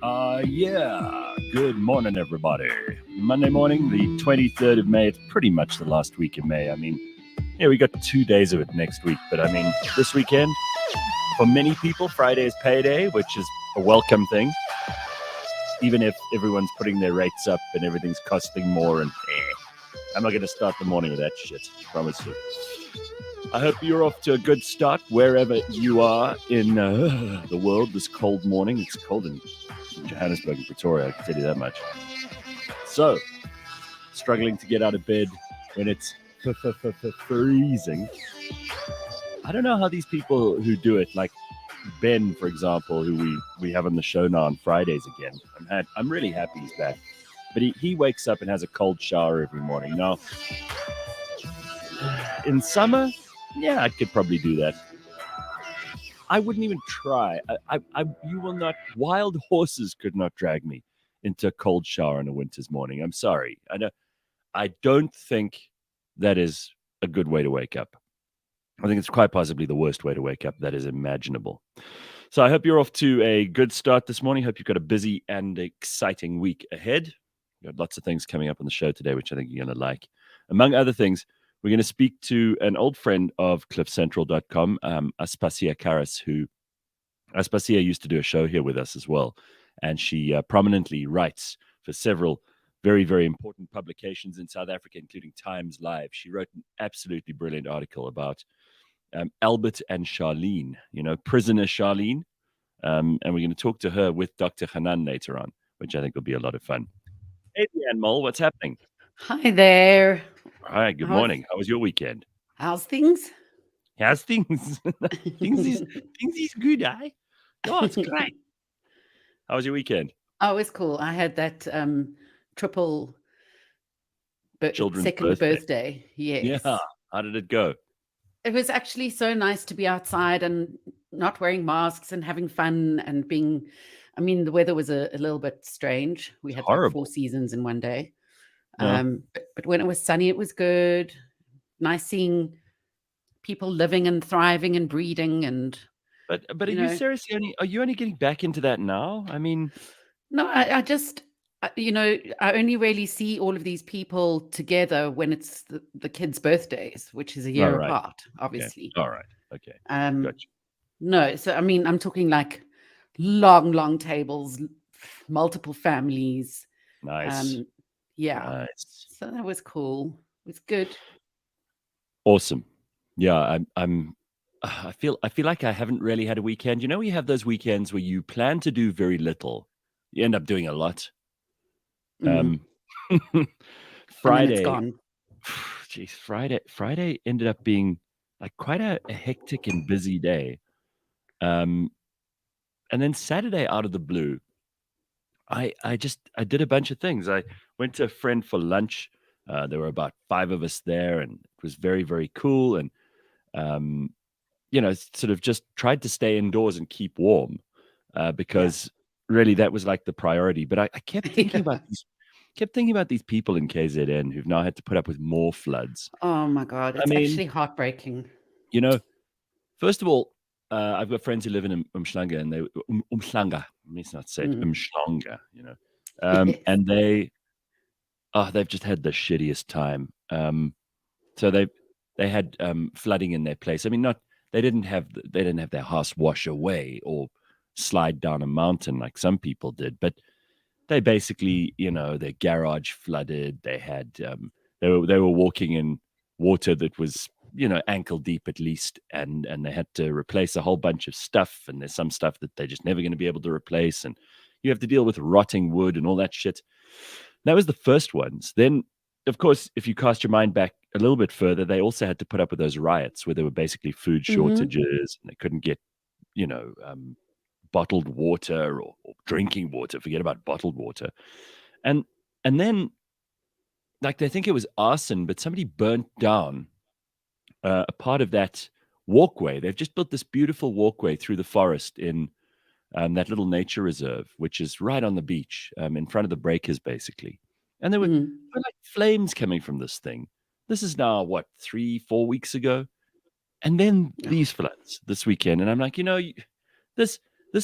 Yeah. Good morning, everybody. Monday morning, the 23rd of May. It's pretty much the last week of May. I mean, yeah, we got 2 days of it next week. But I mean, this weekend, for many people, Friday is payday, which is a welcome thing. Even if everyone's putting their rates up and everything's costing more, and I'm not going to start the morning with that shit. Promise you. I hope you're off to a good start wherever you are in the world this cold morning. It's cold in Johannesburg and Pretoria, I can tell you that much. So, struggling to get out of bed when it's freezing. I don't know how these people who do it, like Ben, for example, who we have on the show now on Fridays again. I'm really happy he's back. But he wakes up and has a cold shower every morning. Now, in summer, yeah, I could probably do that. I wouldn't even try. You will not. Wild horses could not drag me into a cold shower on a winter's morning. I'm sorry. I don't think that is a good way to wake up. I think it's quite possibly the worst way to wake up that is imaginable. So I hope you're off to a good start this morning. Hope you've got a busy and exciting week ahead. We've got lots of things coming up on the show today, which I think you're going to like. Among other things, we're going to speak to an old friend of cliffcentral.com, Aspasia Karras, who Aspasia used to do a show here with us as well. And she prominently writes for several very, very important publications in South Africa, including Times Live. She wrote an absolutely brilliant article about Albert and Charlene, prisoner Charlene. And we're going to talk to her with Dr. Hanan later on, which I think will be a lot of fun. Hey, Leanne Mole, what's happening? Hi there. Hi, good morning. How was your weekend? How's things? How's things? things is good, eh? Oh, it's great. How was your weekend? Oh, it's cool. I had that triple Children's second birthday. Yes. Yeah. How did it go? It was actually so nice to be outside and not wearing masks and having fun and being. I mean, the weather was a little bit strange. We had like 4 seasons in one day. Yeah. But when it was sunny, it was good. Nice seeing people living and thriving and breeding and. But are you seriously only getting back into that now? I mean, no, I just I only really see all of these people together when it's the kids' birthdays, which is a year apart, obviously. Okay. All right. Okay. Gotcha. No, so I mean, I'm talking like long tables, multiple families. Nice. Yeah. Nice. So that was cool. It was good. Awesome. Yeah, I feel like I haven't really had a weekend. You have those weekends where you plan to do very little, you end up doing a lot. Mm-hmm. Friday, it's gone. Geez, Friday ended up being like quite a hectic and busy day. And then Saturday, out of the blue, I did a bunch of things. I went to a friend for lunch. There were about 5 of us there, and it was very, very cool. And sort of just tried to stay indoors and keep warm because really that was like the priority. But I kept thinking about these people in KZN who've now had to put up with more floods. Oh my God, it's actually heartbreaking. First of all, I've got friends who live in Umhlanga, and they Umhlanga. Let's not say it, Umhlanga. Yes. And they've just had the shittiest time. So they had flooding in their place. I mean, they didn't have their house wash away or slide down a mountain like some people did, but they basically, their garage flooded. They had they were walking in water that was ankle deep at least, and they had to replace a whole bunch of stuff, and there's some stuff that they're just never going to be able to replace, and you have to deal with rotting wood and all that shit. That was the first ones. Then, of course, if you cast your mind back a little bit further, they also had to put up with those riots where there were basically food shortages, and they couldn't get bottled water or drinking water. Forget about bottled water. And then, like, they think it was arson, but somebody burnt down a part of that walkway. They've just built this beautiful walkway through the forest in that little nature reserve, which is right on the beach, in front of the breakers, basically. And there were like flames coming from this thing. This is now, 3-4 weeks ago? And then these floods this weekend. And I'm like, this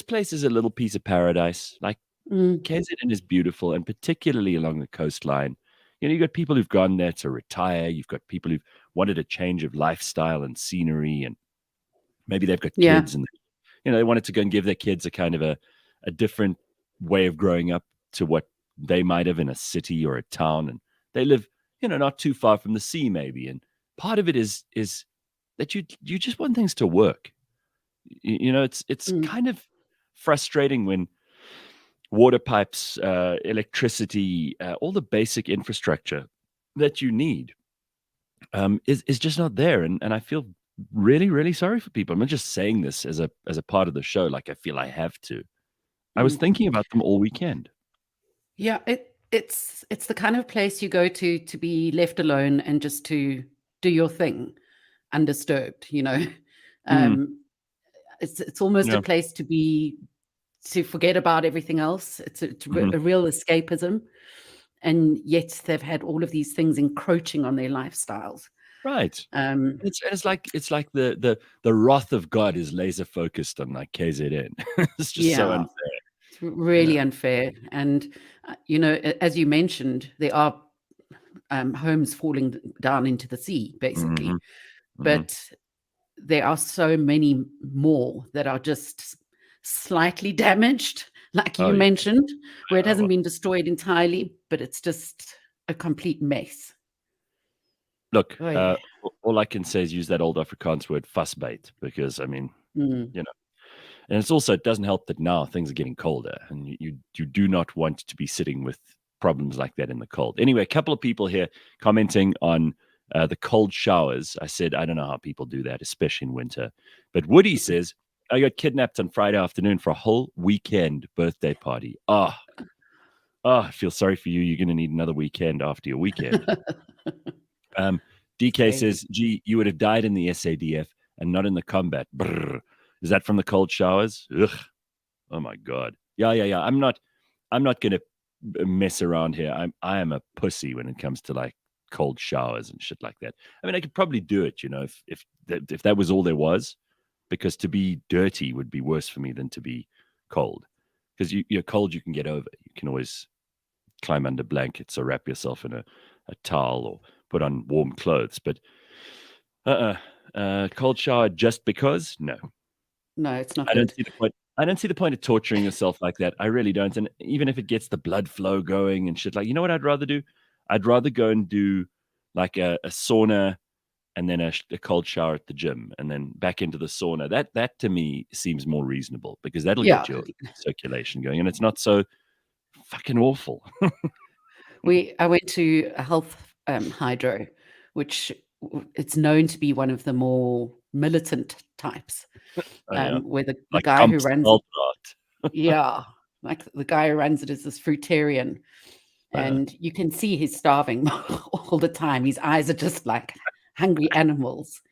place is a little piece of paradise. Like, KZN is beautiful, and particularly along the coastline. You've got people who've gone there to retire. You've got people who've wanted a change of lifestyle and scenery, and maybe they've got Yeah. kids, and they wanted to go and give their kids a kind of a different way of growing up to what they might have in a city or a town, and they live, not too far from the sea, maybe. And part of it is that you just want things to work. It's Mm, kind of frustrating when water pipes, electricity, all the basic infrastructure that you need is just not there. And I feel really, really sorry for people. I'm not just saying this as a part of the show, like I feel I have to. I was mm. thinking about them all weekend. Yeah, it's the kind of place you go to be left alone and just to do your thing undisturbed, Mm, It's almost a yeah. place to forget about everything else. Mhm. A real escapism, and yet they've had all of these things encroaching on their lifestyles. Right. Um, It's like the wrath of God is laser focused on like KZN. It's just so yeah, unfair. it's really unfair. And as you mentioned, there are homes falling down into the sea, Hmm. basically. Hmm. But there are so many more that are just slightly damaged, like Oh you yeah. mentioned, where it Well, hasn't been destroyed entirely, but it's just a complete mess. look, Oh yeah. all I can say is use that old Afrikaans word fussbait, because I mean, Mm. you know, and it's also, it doesn't help that now things are getting colder, and you do not want to be sitting with problems like that in the cold. Anyway, a couple of people here commenting on the cold showers. I said I don't know how people do that, especially in winter. But Woody says I got kidnapped on Friday afternoon for a whole weekend birthday party. I feel sorry for you. You're going to need another weekend after your weekend. Um, DK Crazy. says, "Gee, you would have died in the SADF and not in the combat." Brrr. Is that from the cold showers? Ugh. Oh my god. Yeah, yeah, yeah. I'm not gonna mess around here. I am a pussy when it comes to like cold showers and shit like that. I mean, I could probably do it, if that was all there was, because to be dirty would be worse for me than to be cold. Because you're cold, you can get over. You can always climb under blankets or wrap yourself in a towel or put on warm clothes. But cold shower just because? No. No, it's not I don't good. see the point. I don't see the point of torturing yourself like that. I really don't. And even if it gets the blood flow going and shit, like, you know what I'd rather do? I'd rather go and do like a sauna and then a cold shower at the gym and then back into the sauna. That to me seems more reasonable, because that'll Yeah, get your circulation going and it's not so fucking awful. I went to a health hydro, which it's known to be one of the more militant types, Oh yeah, where the like guy who Kamp's runs it, Waldrat. yeah, like the guy who runs it is this fruitarian, Uh, and you can see he's starving all the time. His eyes are just like hungry animals,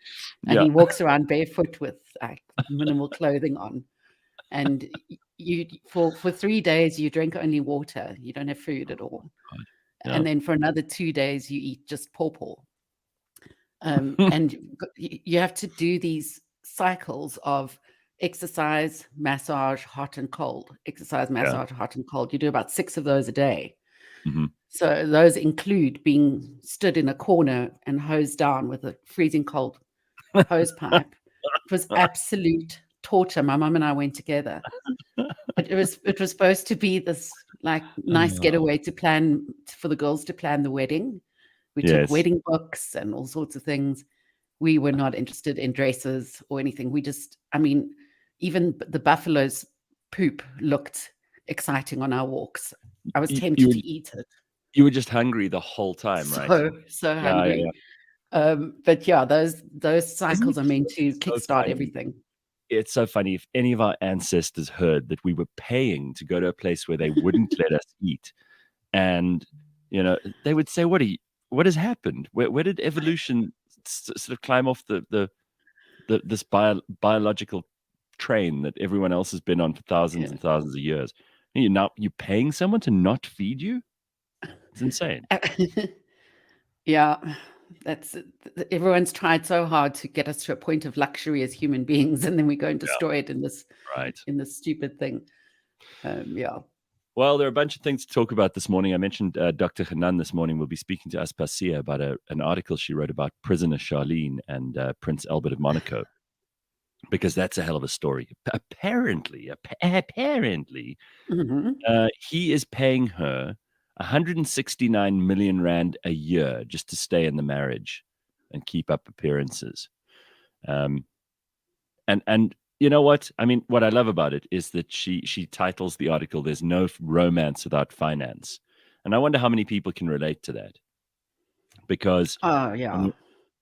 and yeah. he walks around barefoot with like minimal clothing on. And you for 3 days you drink only water. You don't have food at all, God. Yeah. and then for another 2 days you eat just pawpaw. And you have to do these cycles of exercise, massage, hot and cold. Exercise, Yeah. massage, hot and cold. You do about 6 of those a day. Hmm. So those include being stood in a corner and hosed down with a freezing cold hose pipe. It was absolute torture. My mum and I went together. But it was supposed to be this like nice Oh, getaway to plan for the girls to plan the wedding. We took yes. wedding books and all sorts of things. We were not interested in dresses or anything. I mean, even the buffalo's poop looked exciting on our walks. I was You tempted were to eat it. you were just hungry the whole time, right? So Yeah, yeah, yeah. hungry. But yeah, those Isn't cycles are it meant to so kickstart funny? everything. It's so funny. If any of our ancestors heard that we were paying to go to a place where they wouldn't let us eat, and they would say, what has happened? Where did evolution sort of climb off this biological train that everyone else has been on for thousands Yeah. and thousands of years? And you paying someone to not feed you? It's insane. Yeah, that's everyone's tried so hard to get us to a point of luxury as human beings, and then we go and Yeah, destroy it in this right. stupid thing. Yeah. Well, there are a bunch of things to talk about this morning. I mentioned Dr. Hanan this morning. We'll be speaking to Aspasia about an article she wrote about prisoner Charlene and Prince Albert of Monaco, because that's a hell of a story. Apparently, Mhm. he is paying her 169 million rand a year just to stay in the marriage and keep up appearances. Um, and you know what? I mean, what I love about it is that she titles the article "There's no romance without finance," and I wonder how many people can relate to that, because Oh, yeah. when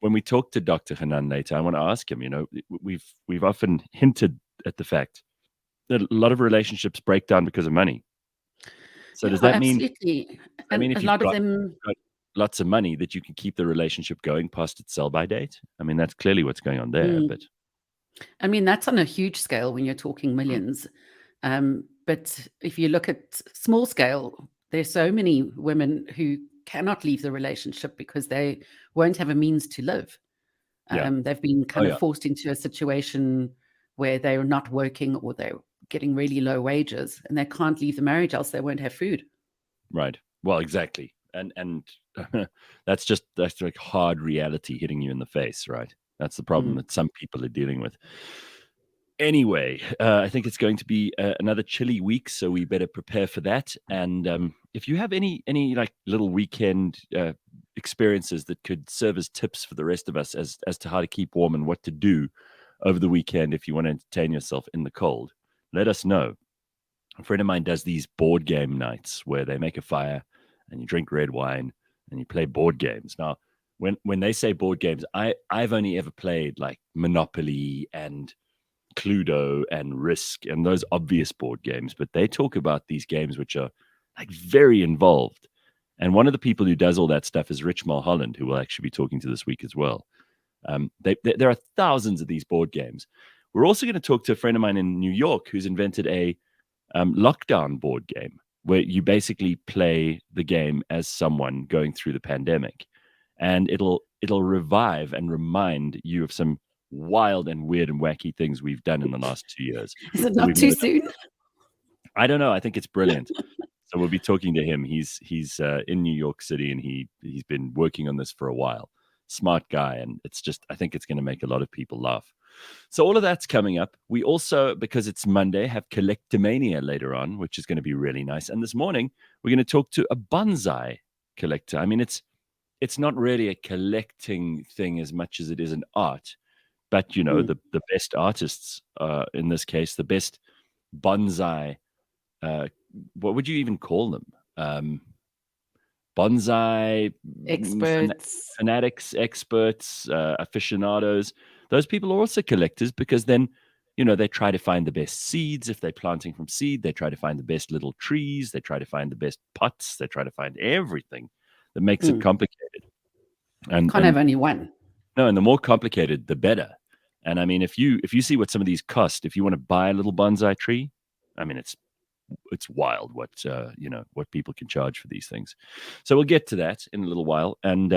when we talk to Dr. Hanan later, I want to ask him. You know, we've often hinted at the fact that a lot of relationships break down because of money. So Yeah, does that mean absolutely. And a if lot of them, got lots of money that you can keep the relationship going past its sell by date? I mean, that's clearly what's going on there. mm, But I mean, that's on a huge scale when you're talking mm, millions. But if you look at small scale, there's so many women who cannot leave the relationship because they won't have a means to live. yeah, They've been oh kind of yeah, forced into a situation where they're not working or they're getting really low wages and they can't leave the marriage, else they won't have food. right. Well, exactly, and that's like hard reality hitting you in the face, right? That's the problem Mm. that some people are dealing with. Anyway, I think it's going to be another chilly week, so we better prepare for that. And if you have any like little weekend experiences that could serve as tips for the rest of us as to how to keep warm and what to do over the weekend if you want to entertain yourself in the cold, let us know. A friend of mine does these board game nights where they make a fire and you drink red wine and you play board games. Now, when they say board games, I've only ever played like Monopoly and Cluedo and Risk and those obvious board games, but they talk about these games which are like very involved. And one of the people who does all that stuff is Rich Mulholland, who we'll actually be talking to this week as well. There are thousands of these board games. We're also going to talk to a friend of mine in New York who's invented a lockdown board game where you basically play the game as someone going through the pandemic, and it'll revive and remind you of some wild and weird and wacky things we've done in the last 2 years Is it that not we've too never done. soon? I don't know. I think it's brilliant. So we'll be talking to him. He's in New York City, and he's been working on this for a while. Smart guy, and it's just I think it's going to make a lot of people laugh. So all of that's coming up. We also, because it's Monday, have Collectomania later on, which is going to be really nice. And this morning we're going to talk to a bonsai collector. I mean, it's not really a collecting thing as much as it is an art, but you know, Mm. the best artists, in this case, the best bonsai. Uh, what would you even call them? Bonsai Experts. fanatics, experts, aficionados. Those people are also collectors because then, you know, they try to find the best seeds. If they're planting from seed, they try to find the best little trees. They try to find the best pots. They try to find everything that makes it Mm. complicated. Can't have And only one. no, and the more complicated, the better. And I mean, if you see what some of these cost, if you want to buy a little bonsai tree, I mean, it's wild what you know what people can charge for these things. So we'll get to that in a little while, and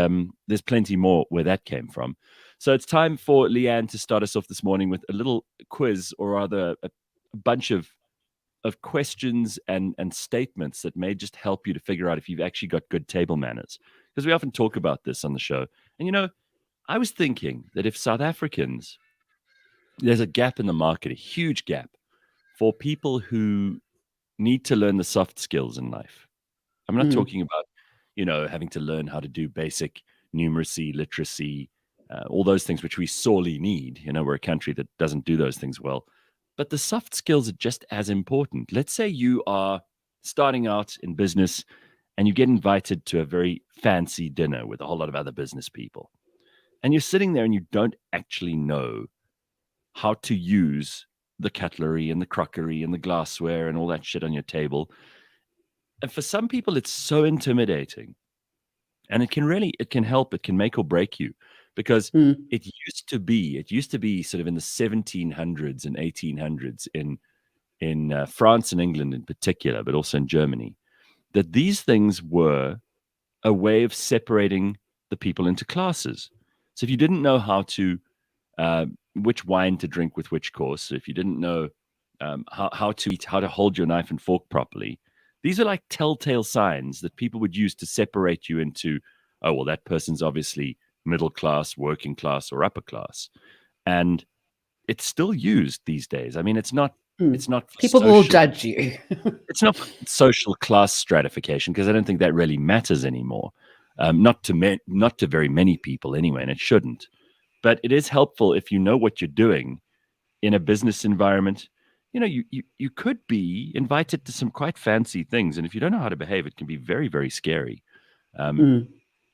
there's plenty more where that came from. So it's time for Leanne to start us off this morning with a little quiz, or rather a bunch of questions and statements that may just help you to figure out if you've actually got good table manners. Because we often talk about this on the show, and you know, I was thinking that if South Africans, there's a gap in the market, a huge gap for people who need to learn the soft skills in life. I'm not Mm. talking about, you know, having to learn how to do basic numeracy, literacy, all those things which we sorely need. You know, we're a country that doesn't do those things well. But the soft skills are just as important. Let's say you are starting out in business and you get invited to a very fancy dinner with a whole lot of other business people. And you're sitting there and you don't actually know how to use the cutlery and the crockery and the glassware and all that shit on your table. And for some people, it's so intimidating. And it can help, it can make or break you because Mm. it used to be sort of in the 1700s and 1800s in France and England in particular, but also in Germany, that these things were a way of separating the people into classes. So if you didn't know how to uh, which wine to drink with which course, if you didn't know how to eat, how to hold your knife and fork properly, These are like telltale signs that people would use to separate you into, oh, well, that person's obviously middle class, working class, or upper class. And it's still used these days. I mean, it's not for People will social, judge you. it's not for social class stratification, because I don't think that really matters anymore. Not to very many people anyway, and it shouldn't. But it is helpful if you know what you're doing in a business environment. You could be invited to some quite fancy things, and if you don't know how to behave, it can be very, very scary. Mm.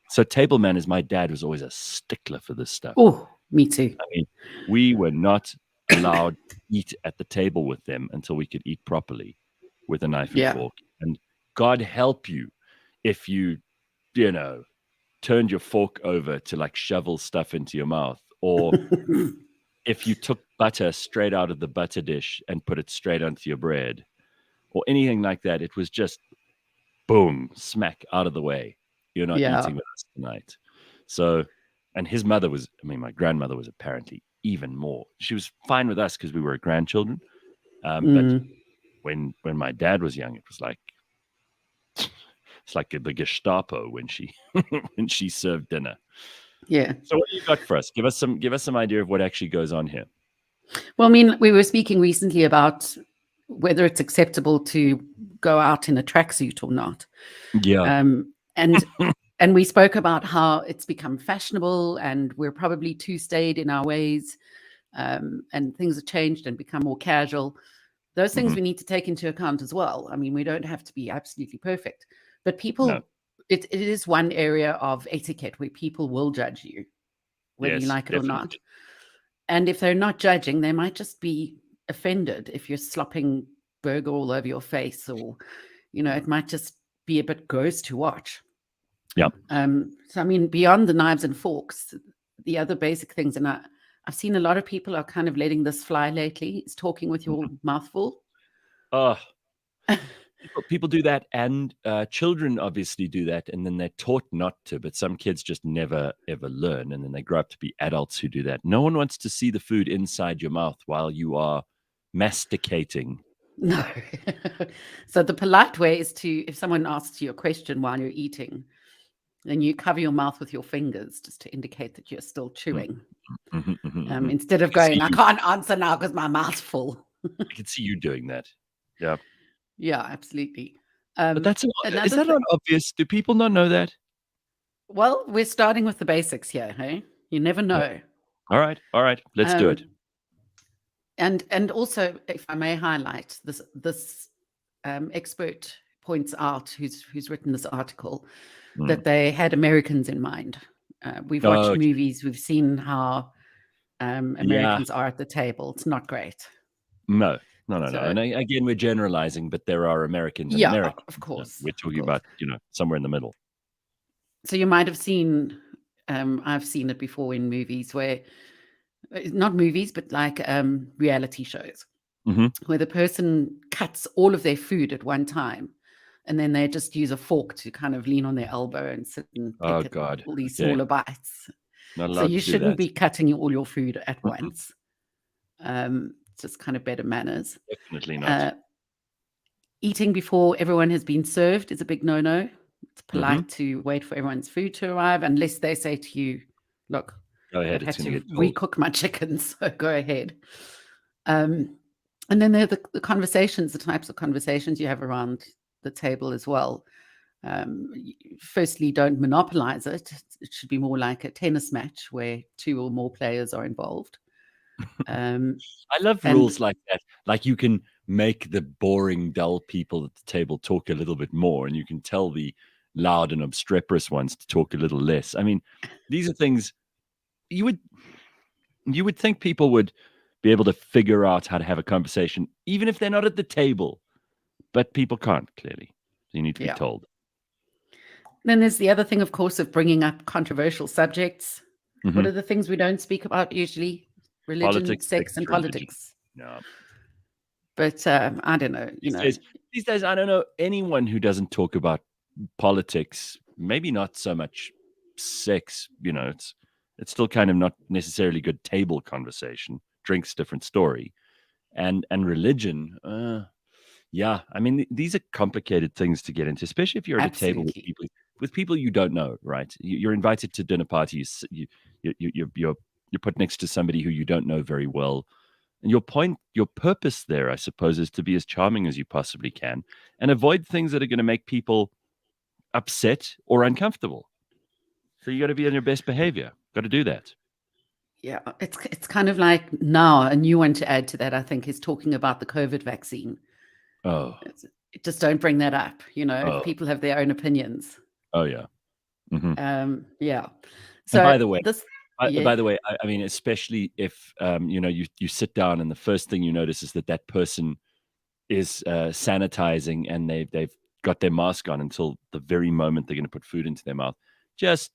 So table manners, my dad was always a stickler for this stuff. Oh, me too. I mean, we were not allowed to eat at the table with them until we could eat properly with a knife and Yeah. fork. And God help you if you turned your fork over to like shovel stuff into your mouth, or if you took butter straight out of the butter dish and put it straight onto your bread, or anything like that. It was just boom, smack out of the way. You're not Yeah. eating with us tonight. So, and his mother was, I mean, my grandmother was apparently even more. She was fine with us because we were grandchildren. But when my dad was young, it was like, it's like the Gestapo when she when she served dinner. Yeah. So what do you got for us? Give us some idea of what actually goes on here. Well, I mean, we were speaking recently about whether it's acceptable to go out in a tracksuit or not. Yeah. And we spoke about how it's become fashionable and we're probably too staid in our ways, and things have changed and become more casual. Those things we need to take into account as well. I mean, we don't have to be absolutely perfect, but people, No. it is one area of etiquette where people will judge you, whether you Yes, like it or not. definitely. And if they're not judging, they might just be offended if you're slopping burger all over your face, or, it might just be a bit gross to watch. Yeah. So, I mean, beyond the knives and forks, the other basic things, and I've seen a lot of people are kind of letting this fly lately, is talking with your mouth full. People do that, and children obviously do that, and then they're taught not to, but some kids just never ever learn, and then they grow up to be adults who do that. No one wants to see the food inside your mouth while you are masticating. No. So the polite way is to, if someone asks you a question while you're eating, then you cover your mouth with your fingers just to indicate that you're still chewing. Instead of going, I can't answer now because my mouth's full. I can see you doing that. Yeah. Yeah, absolutely. But is that not obvious? Do people not know that? Well, we're starting with the basics here, hey? You never know. All right. Let's do it. And also, if I may highlight, this expert points out, who's written this article, that they had Americans in mind. We've watched movies, we've seen how Americans are at the table. It's not great. No. And again, we're generalizing, but there are Americans and Americans. Of course. We're talking about, somewhere in the middle. So you might have seen, I've seen it before in movies where, not movies, but like reality shows, where the person cuts all of their food at one time, and then they just use a fork to kind of lean on their elbow and sit and pick at all these smaller bites. Not allowed So you to do shouldn't that. be cutting all your food at once. It's just kind of better manners. Definitely not. Eating before everyone has been served is a big no-no. It's polite to wait for everyone's food to arrive, unless they say to you, look, go ahead, I've had to recook my chicken, so go ahead. And then there are the conversations, the types of conversations you have around the table as well. Firstly, don't monopolize it. It should be more like a tennis match where 2 or more players are involved. I love rules like that. Like you can make the boring, dull people at the table talk a little bit more, and you can tell the loud and obstreperous ones to talk a little less. I mean, these are things you would think people would be able to figure out how to have a conversation, even if they're not at the table. But people can't, clearly. So you need to be told. Then there's the other thing, of course, of bringing up controversial subjects. What are the things we don't speak about usually? Religion, politics, sex, and politics. No. But I don't know. These days, I don't know anyone who doesn't talk about politics. Maybe not so much sex. It's still kind of not necessarily good table conversation. Drinks, different story. And religion, Yeah, I mean, these are complicated things to get into, especially if you're at a table Absolutely. with people you don't know, right? You're invited to dinner parties. You're put next to somebody who you don't know very well, and your purpose there, I suppose, is to be as charming as you possibly can and avoid things that are going to make people upset or uncomfortable. So you got to be on your best behavior. Got to do that. Yeah, it's kind of like now a new one to add to that, I think, is talking about the COVID vaccine. Oh, It's, just don't bring that up. oh, People have their own opinions. oh, yeah. Hmm. Yeah. And So by the way, this, by yeah, the way, I mean, especially if you sit down and the first thing you notice is that person is sanitizing and they've got their mask on until the very moment they're going to put food into their mouth. Just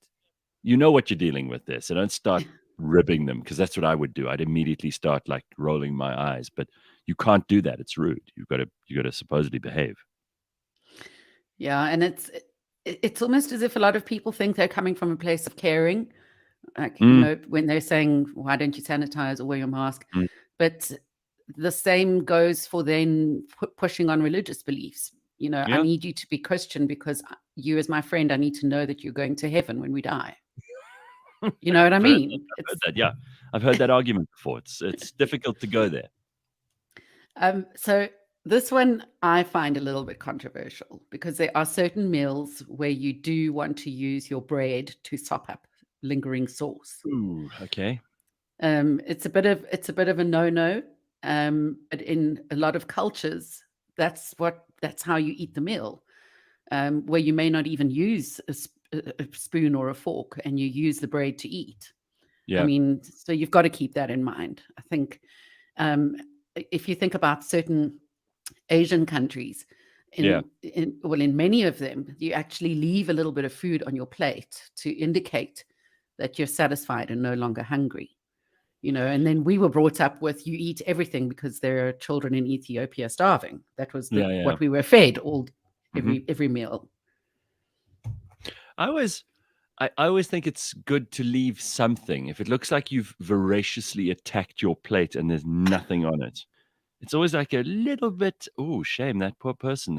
what you're dealing with there, so don't start ribbing them, because that's what I would do. I'd immediately start like rolling my eyes, but you can't do that. It's rude. You got to supposedly behave. yeah, and it's almost as if a lot of people think they're coming from a place of caring, like Mm, when they're saying, "Why don't you sanitize or wear your mask?" mm. But the same goes for then pushing on religious beliefs. I Yeah. need you to be Christian because you, as my friend, I need to know that you're going to heaven when we die. You know what I I've heard mean? I've heard that. Yeah, I've heard that argument before. It's difficult to go there. So this one I find a little bit controversial because there are certain meals where you do want to use your bread to sop up lingering sauce. Ooh, okay. It's a bit of a no-no. But in a lot of cultures, that's how you eat the meal. Where you may not even use a spoon or a fork, and you use the bread to eat. I Yeah, mean, so you've got to keep that in mind. I think um, if you think about certain Asian countries, yeah, in many of them, you actually leave a little bit of food on your plate to indicate that you're satisfied and no longer hungry. And then we were brought up with you eat everything because there are children in Ethiopia starving. That was yeah, yeah. what we were fed all Hmm. every meal. I always, I always think it's good to leave something. If it looks like you've voraciously attacked your plate and there's nothing on it, it's always like a little bit. Oh, shame, that poor person.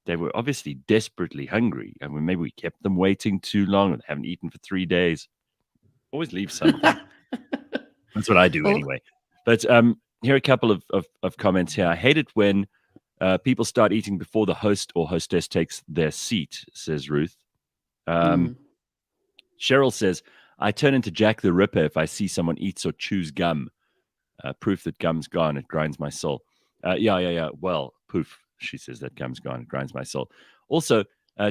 They were obviously desperately hungry. I mean, maybe we kept them waiting too long and haven't eaten for 3 days. Always leave something. That's what I do Well, anyway. But here are a couple of comments here. I hate it when people start eating before the host or hostess takes their seat, says Ruth. Um, mm, Cheryl says, I turn into Jack the Ripper if I see someone eats or chews gum. Proof that gum's gone. It grinds my soul. Yeah. Well, poof, she says, that gum's gone. It grinds my soul. Also,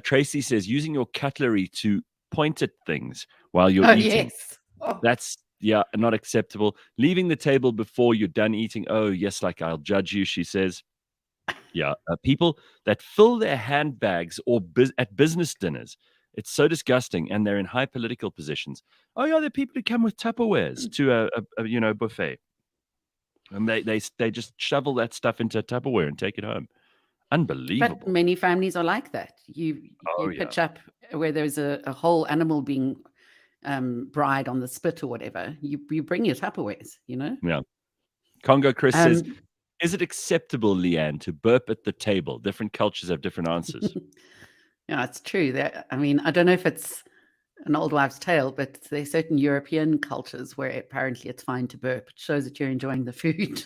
Tracy says, using your cutlery to point at things while you're oh eating. yes. Oh, That's, yeah, not acceptable. Leaving the table before you're done eating. Oh, yes, like I'll judge you, she says. Yeah, people that fill their handbags or at business dinners. It's so disgusting, and they're in high political positions. Oh yeah, there are people who come with Tupperwares to a buffet, and they just shovel that stuff into a Tupperware and take it home. but Unbelievable. many families are like that. You Oh yeah, pitch up where there's a whole animal being bride on the spit or whatever. You bring your Tupperwares. yeah. Congo Chris says, Um, "Is it acceptable, Leanne, to burp at the table? Different cultures have different answers." yeah, it's true. That I mean, I don't know if it's an old wives' tale, but there's certain European cultures where apparently it's fine to burp. It shows that you're enjoying the food.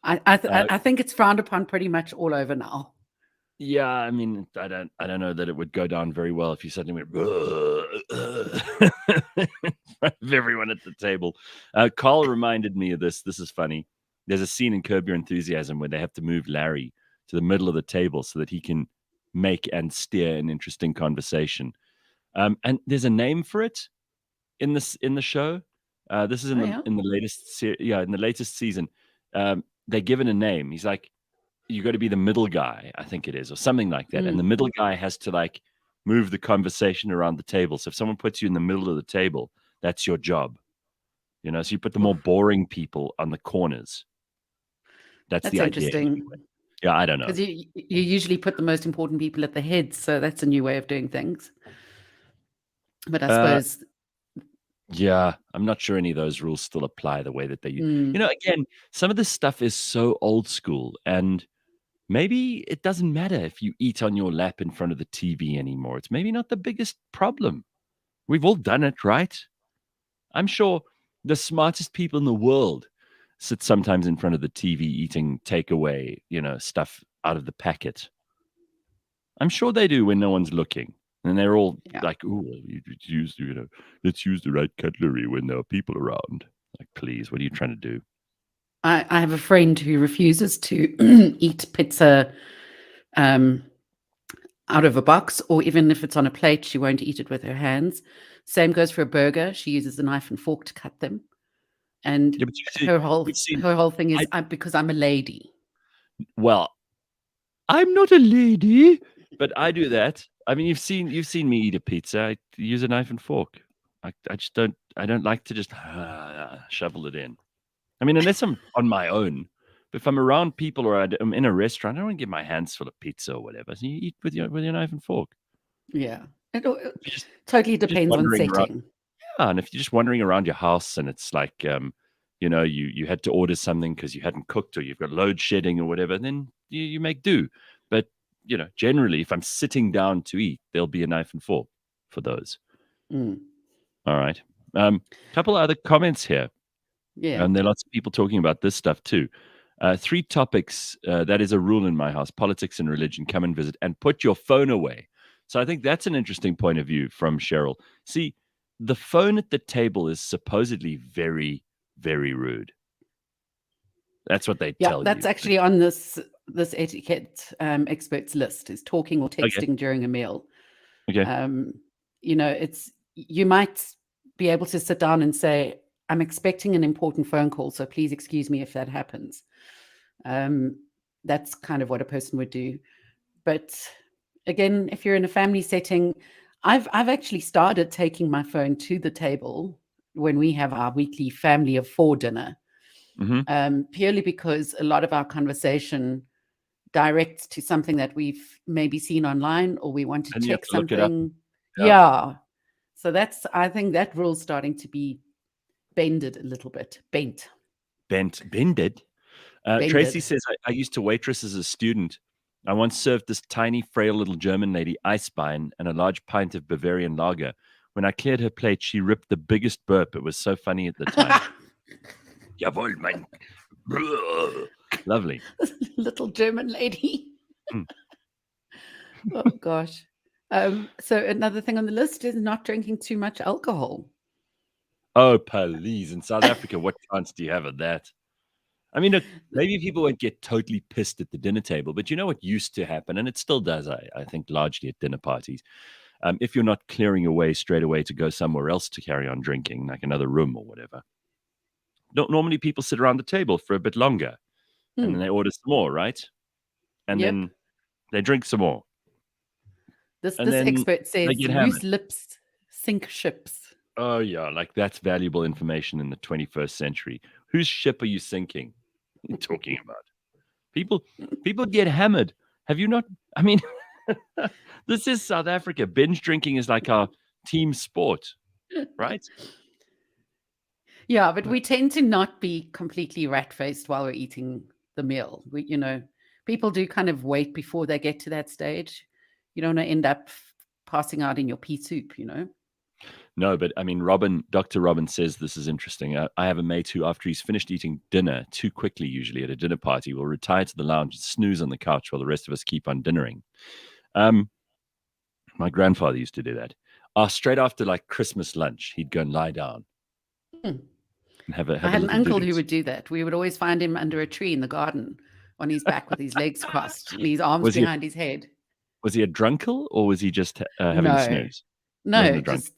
Uh, I think it's frowned upon pretty much all over now. Yeah, I mean, I don't know that it would go down very well if you suddenly went in front of everyone at the table. Carl reminded me of this. This is funny. There's a scene in Curb Your Enthusiasm where they have to move Larry to the middle of the table so that he can make and steer an interesting conversation. And there's a name for it in the show. This is Oh yeah. in the latest in the latest season. They're given a name. He's like, you got to be the middle guy, I think it is, or something like that. And the Mm. middle guy has to like move the conversation around the table. So if someone puts you in the middle of the table, that's your job. So you put the more Oof, boring people on the corners. That's that's the idea interesting anyway. Yeah, I don't know. because you usually put the most important people at the head, so that's a new way of doing things. But I Uh, suppose Yeah, I'm not sure any of those rules still apply the way that they. Mm, Again, some of this stuff is so old school, and maybe it doesn't matter if you eat on your lap in front of the TV anymore. It's maybe not the biggest problem. We've all done it, right? I'm sure the smartest people in the world sit sometimes in front of the TV eating takeaway, stuff out of the packet. I'm sure they do when no one's looking. And they're all yeah. like, "Oh, let's use the right cutlery when there are people around." Like, please, what are you trying to do? I have a friend who refuses to eat pizza um, out of a box, or even if it's on a plate, she won't eat it with her hands. Same goes for a burger. She uses a knife and fork to cut them. And Yeah, but her whole you've seen. her whole thing is I because I'm a lady. well, I'm not a lady, but I do that. I mean, you've seen me eat a pizza. I use a knife and fork. I just don't. I don't like to just shovel it in. I mean, unless I'm on my own. But if I'm around people or I'm in a restaurant, I don't want to get my hands full of pizza or whatever. So you eat with your knife and fork. Yeah. If you're Totally just depends on wandering around, setting. yeah, and if you're just wandering around your house and it's like, you had to order something because you hadn't cooked or you've got load shedding or whatever, then you make do. But generally, if I'm sitting down to eat, there'll be a knife and fork for those. Mm, All right. Couple other comments here. yeah. And there are lots of people talking about this stuff too. Three topics that is a rule in my house: politics and religion. Come and visit and put your phone away. So I think that's an interesting point of view from Cheryl. See, the phone at the table is supposedly very, very rude. That's what they Yeah, tell that's you. actually on this etiquette experts list, is talking or Okay. texting during a meal. Okay. Um, it's you might be able to sit down and say, "I'm expecting an important phone call, so please excuse me if that happens." Um, that's kind of what a person would do. But again, if you're in a family setting, I've actually started taking my phone to the table when we have our weekly family of four dinner, Hmm. purely because a lot of our conversation directs to something that we've maybe seen online, or we want to And you have check to look it up. something. Yeah. Yeah. So I think that rule's starting to be bended a little bit. Bended. Tracy Bended. says, I used to waitress as a student. I once served this tiny, frail little German lady Eisbein and a large pint of Bavarian lager. When I cleared her plate, she ripped the biggest burp. It was so funny at the time. Jawohl, mein. Lovely. Little German lady. Mm. Oh gosh. So another thing on the list is not drinking too much alcohol. Oh, please. In South Africa, what chance do you have of that? I mean, look, maybe people won't get totally pissed at the dinner table, but you know what used to happen, and it still does, I think, largely at dinner parties. If you're not clearing away straight away to go somewhere else to carry on drinking, like another room or whatever, don't normally people sit around the table for a bit longer and Hmm. then they order some more, right? And Yep. then they drink some more This and this then expert they says get loose hammered. lips sink ships. Oh, yeah, like that's valuable information in the 21st century. Whose ship are you sinking? What are you talking about? People, people get hammered. Have you not? I mean, this is South Africa. Binge drinking is like our team sport, right? Yeah, but we tend to not be completely rat-faced while we're eating the meal. People do kind of wait before they get to that stage. You don't want to end up passing out in your pea soup. No, but I mean, Dr. Robin says this is interesting. I have a mate who, after he's finished eating dinner too quickly, usually at a dinner party, will retire to the lounge and snooze on the couch while the rest of us keep on dinnering. Um, my grandfather used to do that. Straight after like Christmas lunch, he'd go and lie down Hmm. and have a I have a had an little uncle who doodles. would do that. We would always find him under a tree in the garden on his back with his legs crossed and his arms Was he behind his head. was he a drunkle or was he just having a No, snooze? Wasn't no, a drunk. just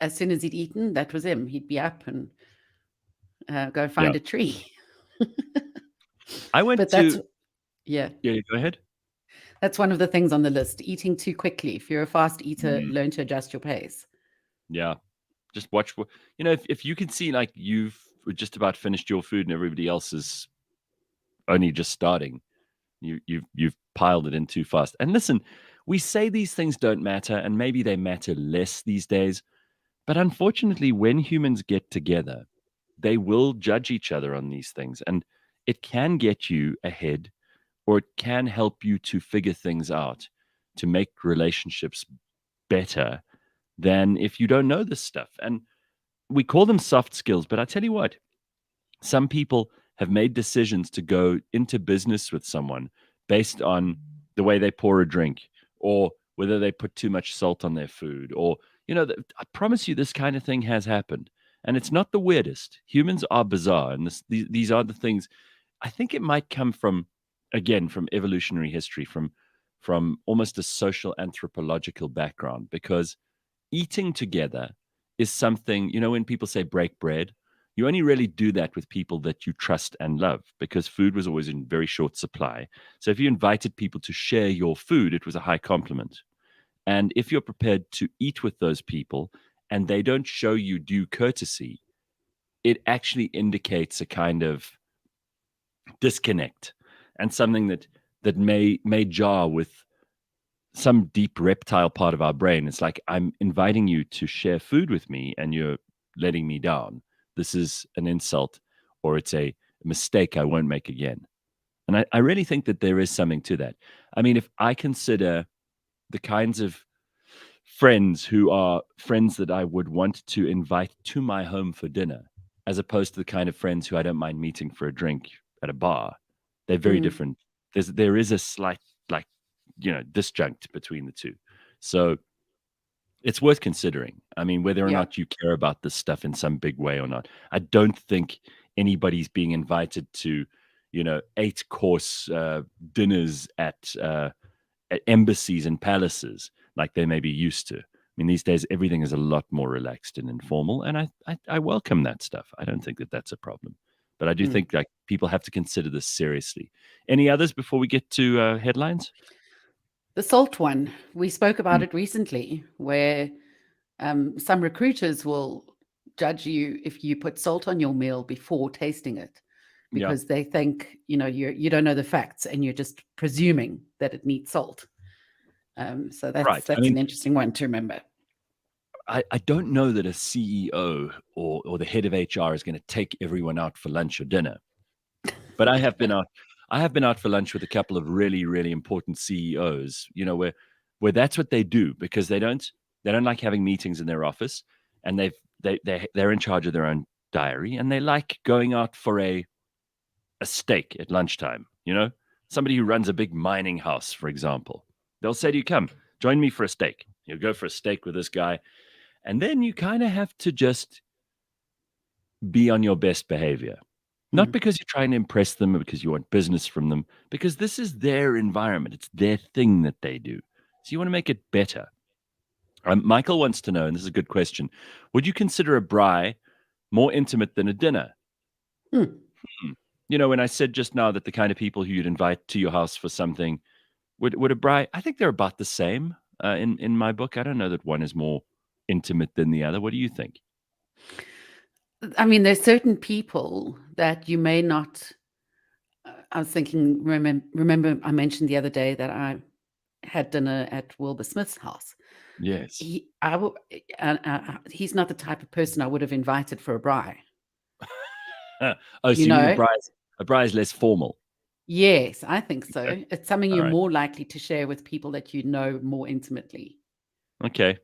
as soon as he'd eaten, that was him. He'd be up and go Yeah, find a tree. I went But that's to. yeah, Yeah, go ahead. that's one of the things on the list. Eating too quickly. If you're a fast eater, Mm, learn to adjust your pace. yeah, just watch. If you can see like you've just about finished your food and everybody else is only just starting, you've piled it in too fast. And listen, we say these things don't matter, and maybe they matter less these days. But unfortunately, when humans get together, they will judge each other on these things. And it can get you ahead, or it can help you to figure things out, to make relationships better than if you don't know this stuff. And we call them soft skills, but I tell you what, some people have made decisions to go into business with someone based on the way they pour a drink, or whether they put too much salt on their food, or I promise you this kind of thing has happened. And it's not the weirdest. Humans are bizarre, and these are the things. I think it might come from, again, from evolutionary history, from almost a social anthropological background, because eating together is something, when people say break bread, you only really do that with people that you trust and love, because food was always in very short supply. So if you invited people to share your food, it was a high compliment. And if you're prepared to eat with those people and they don't show you due courtesy, it actually indicates a kind of disconnect, and something that may jar with some deep reptile part of our brain. It's like, I'm inviting you to share food with me and you're letting me down. This is an insult, or it's a mistake I won't make again. And I really think that there is something to that. I mean, if I consider the kinds of friends who are friends that I would want to invite to my home for dinner, as opposed to the kind of friends who I don't mind meeting for a drink at a bar, they're very Mm, different. There is a slight, like, disjunct between the two. So it's worth considering. I mean, whether or yeah. not you care about this stuff in some big way or not. I don't think anybody's being invited to, 8-course dinners at embassies and palaces like they may be used to. I mean, these days everything is a lot more relaxed and informal, and I welcome that stuff. I don't think that that's a problem, but I do Mm. think like people have to consider this seriously. Any others before we get to headlines? The salt one, we spoke about Mm, it recently, where some recruiters will judge you if you put salt on your meal before tasting it, yeah, because they think you don't know the facts and you're just presuming that it needs salt. So that's right. I that's mean, an interesting one to remember. I don't know that a CEO or the head of HR is going to take everyone out for lunch or dinner. But I have been out for lunch with a couple of really, really important CEOs, where that's what they do, because they don't like having meetings in their office, and they're in charge of their own diary, and they like going out for a steak at lunchtime, Somebody who runs a big mining house, for example. They'll say to you, come, join me for a steak. You'll go for a steak with this guy, and then you kind of have to just be on your best behavior. Not Mm, because you're trying to impress them or because you want business from them, because this is their environment. It's their thing that they do. So you want to make it better. Michael wants to know, and this is a good question: would you consider a braai more intimate than a dinner? mm. Hmm. When I said just now that the kind of people who you'd invite to your house for something, would a braai, I think they're about the same in my book. I don't know that one is more intimate than the other. What do you think? I mean, there's certain people that you may not. I was thinking. Remember, I mentioned the other day that I had dinner at Wilbur Smith's house. Yes. He's not the type of person I would have invited for a braai. Oh, so You you mean know, a braai is less formal? yes, I think Okay. so. It's something All you're right. more likely to share with people that you know more intimately. Okay.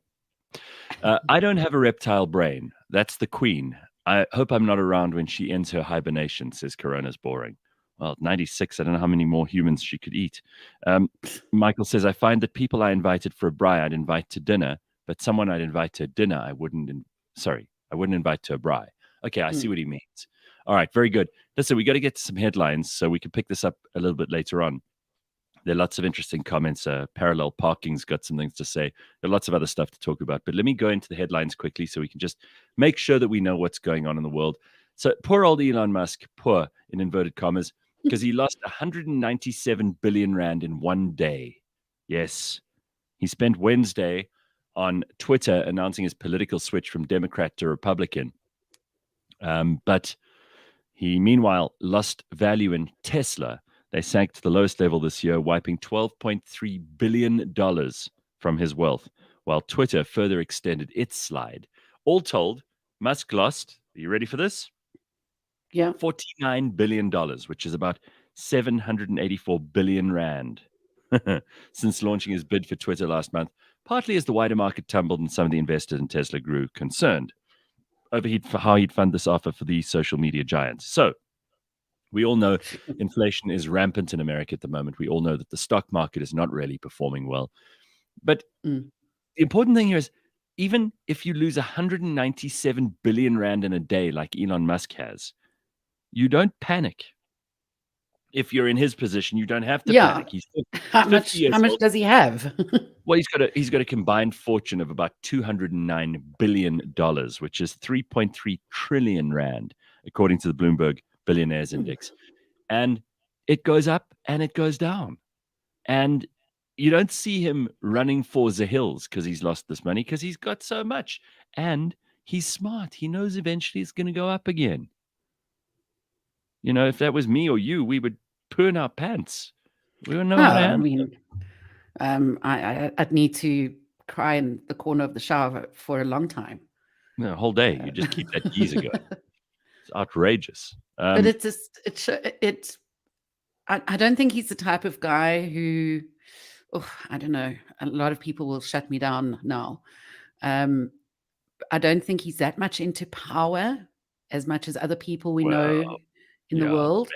I don't have a reptile brain. That's the queen. I hope I'm not around when she ends her hibernation, says Corona's boring. Well, 96, I don't know how many more humans she could eat. Um, Michael says, I find that people I invited for a braai, I'd invite to dinner, but someone I'd invite to dinner, I wouldn't invite to a braai. Okay, I see Mm, what he means. All right, very good. Listen, we got to get to some headlines so we can pick this up a little bit later on. There are lots of interesting comments. Parallel Parking's got some things to say. There are lots of other stuff to talk about. But let me go into the headlines quickly so we can just make sure that we know what's going on in the world. So poor old Elon Musk, poor in inverted commas, because he lost 197 billion rand in one day. Yes. He spent Wednesday on Twitter announcing his political switch from Democrat to Republican. But he, meanwhile, lost value in Tesla. They sank to the lowest level this year, wiping $12.3 billion from his wealth, while Twitter further extended its slide. All told, Musk lost, are you ready for this? Yeah. $49 billion, which is about 784 billion rand since launching his bid for Twitter last month, partly as the wider market tumbled and some of the investors in Tesla grew concerned over how he'd fund this offer for the social media giants. So we all know inflation is rampant in America at the moment. We all know that the stock market is not really performing well. But Mm. the important thing here is even if you lose 197 billion rand in a day like Elon Musk has, you don't panic. If you're in his position, you don't have to Yeah. panic. He's How 50 much? years How much old. does he have? Well, he's got a combined fortune of about $209 billion, which is 3.3 trillion rand, according to the Bloomberg Billionaires Index. And it goes up and it goes down. And you don't see him running for the hills because he's lost this money, because he's got so much. And he's smart. He knows eventually it's going to go up again. You know, if that was me or you, we would poo in our pants. We wouldn't know how to I handle it. mean, I'd need to cry in the corner of the shower for a long time. The whole day. You just keep that geezer going. It's outrageous. But it's just it's. I don't think he's the type of guy who, I don't know. A lot of people will shut me down now. I don't think he's that much into power as much as other people we know Well, in the yeah, world.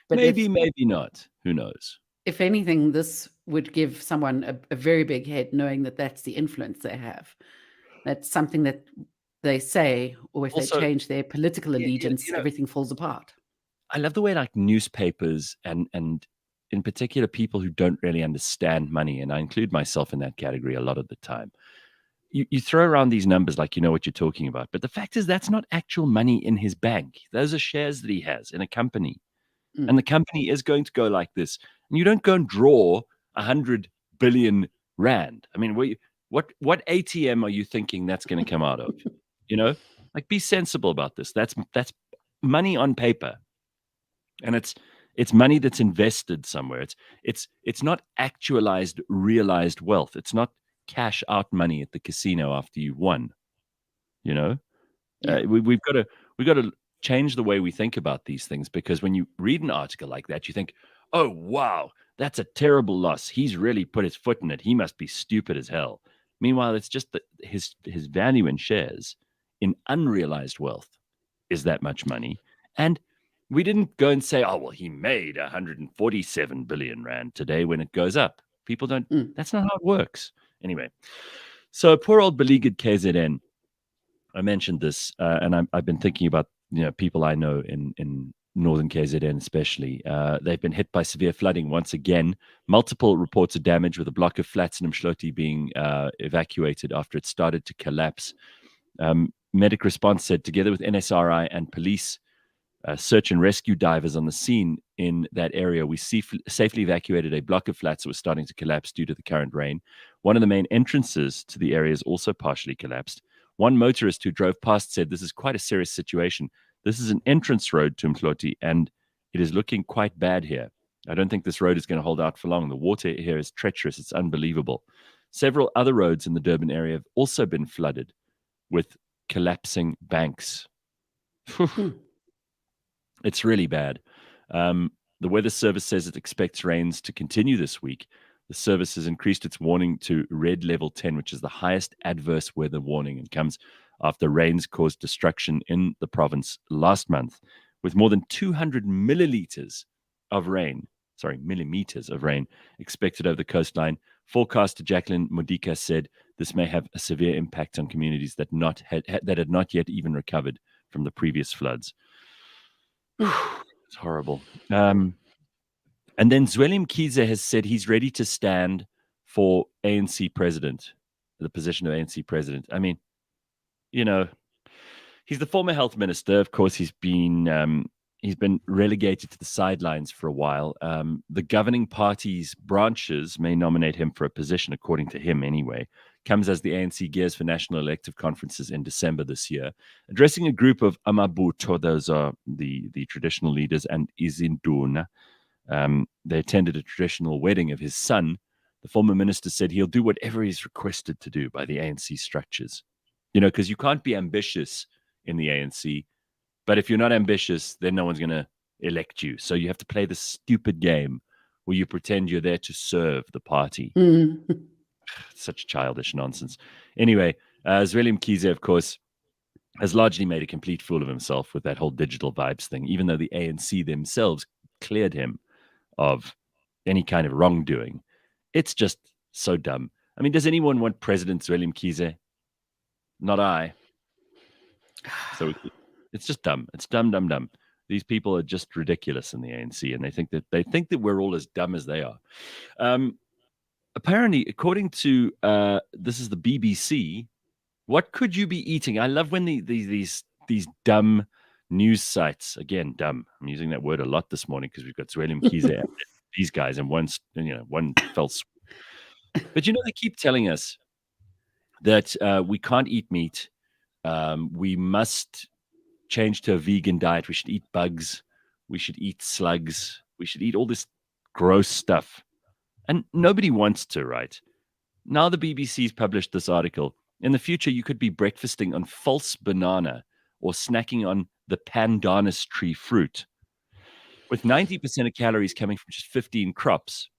But maybe not. Who knows? if anything, this would give someone a very big head, knowing that that's the influence they have. That's something that they say, or if Also, they change their political allegiance, you know, everything falls apart. I love the way like newspapers and in particular people who don't really understand money, and I include myself in that category a lot of the time. You throw around these numbers like you know what you're talking about, but the fact is that's not actual money in his bank. Those are shares that he has in a company, and the company is going to go like this. And you don't go and draw 100 billion rand. I mean, what ATM are you thinking that's going to come out of? You know, like be sensible about this. That's money on paper, and it's money that's invested somewhere. It's not actualized realized wealth. It's not cash out money at the casino after you've won. You know, Yeah. we've got to change the way we think about these things, because when you read an article like that, you think, oh wow, that's a terrible loss. He's really put his foot in it. He must be stupid as hell. Meanwhile, it's just that his value in shares in unrealized wealth is that much money. And we didn't go and say, oh, well, he made 147 billion rand today when it goes up. People don't, that's not how it works. Anyway, so poor old beleaguered KZN. I mentioned this, and I've been thinking about people I know in northern KZN especially. They've been hit by severe flooding once again. Multiple reports of damage, with a block of flats in Mshloti being evacuated after it started to collapse. Medic Response said, together with NSRI and police, search and rescue divers on the scene in that area, we safely evacuated a block of flats that was starting to collapse due to the current rain. One of the main entrances to the area is also partially collapsed. One motorist who drove past said, this is quite a serious situation. This is an entrance road to Mhloti, and it is looking quite bad here. I don't think this road is going to hold out for long. The water here is treacherous. It's unbelievable. Several other roads in the Durban area have also been flooded with collapsing banks. It's really bad. The Weather Service says it expects rains to continue this week. The service has increased its warning to red level 10, which is the highest adverse weather warning, and comes after rains caused destruction in the province last month, with more than 200 millimeters of rain expected over the coastline. Forecaster Jacqueline Modica said this may have a severe impact on communities that had not yet even recovered from the previous floods. It's horrible. And then Zweli Mkhize has said he's ready to stand for ANC president, the position of ANC president. I mean, he's the former health minister. Of course, he's been relegated to the sidelines for a while. The governing party's branches may nominate him for a position, according to him anyway. Comes as the ANC gears for national elective conferences in December this year. Addressing a group of Amabutho, those are the traditional leaders, and Izinduna, they attended a traditional wedding of his son. The former minister said he'll do whatever he's requested to do by the ANC structures. because you can't be ambitious in the ANC. But if you're not ambitious, then no one's going to elect you. So you have to play this stupid game where you pretend you're there to serve the party. Such childish nonsense. Anyway, Zweli Mkhize, of course, has largely made a complete fool of himself with that whole digital vibes thing, even though the ANC themselves cleared him of any kind of wrongdoing. It's just so dumb. I mean, does anyone want President Zweli Mkhize? Not I. So it's just dumb. It's dumb, dumb, dumb. These people are just ridiculous in the ANC, and they think that we're all as dumb as they are. Apparently, according to this is the BBC, what could you be eating? I love when these dumb news sites, again, dumb. I'm using that word a lot this morning because we've got Zweli Mkhize, these guys, and one fell swoop. But they keep telling us that we can't eat meat. We must change to a vegan diet. We should eat bugs. We should eat slugs. We should eat all this gross stuff. And nobody wants to, right? Now the BBC's published this article. In the future, you could be breakfasting on false banana or snacking on the pandanus tree fruit. With 90% of calories coming from just 15 crops,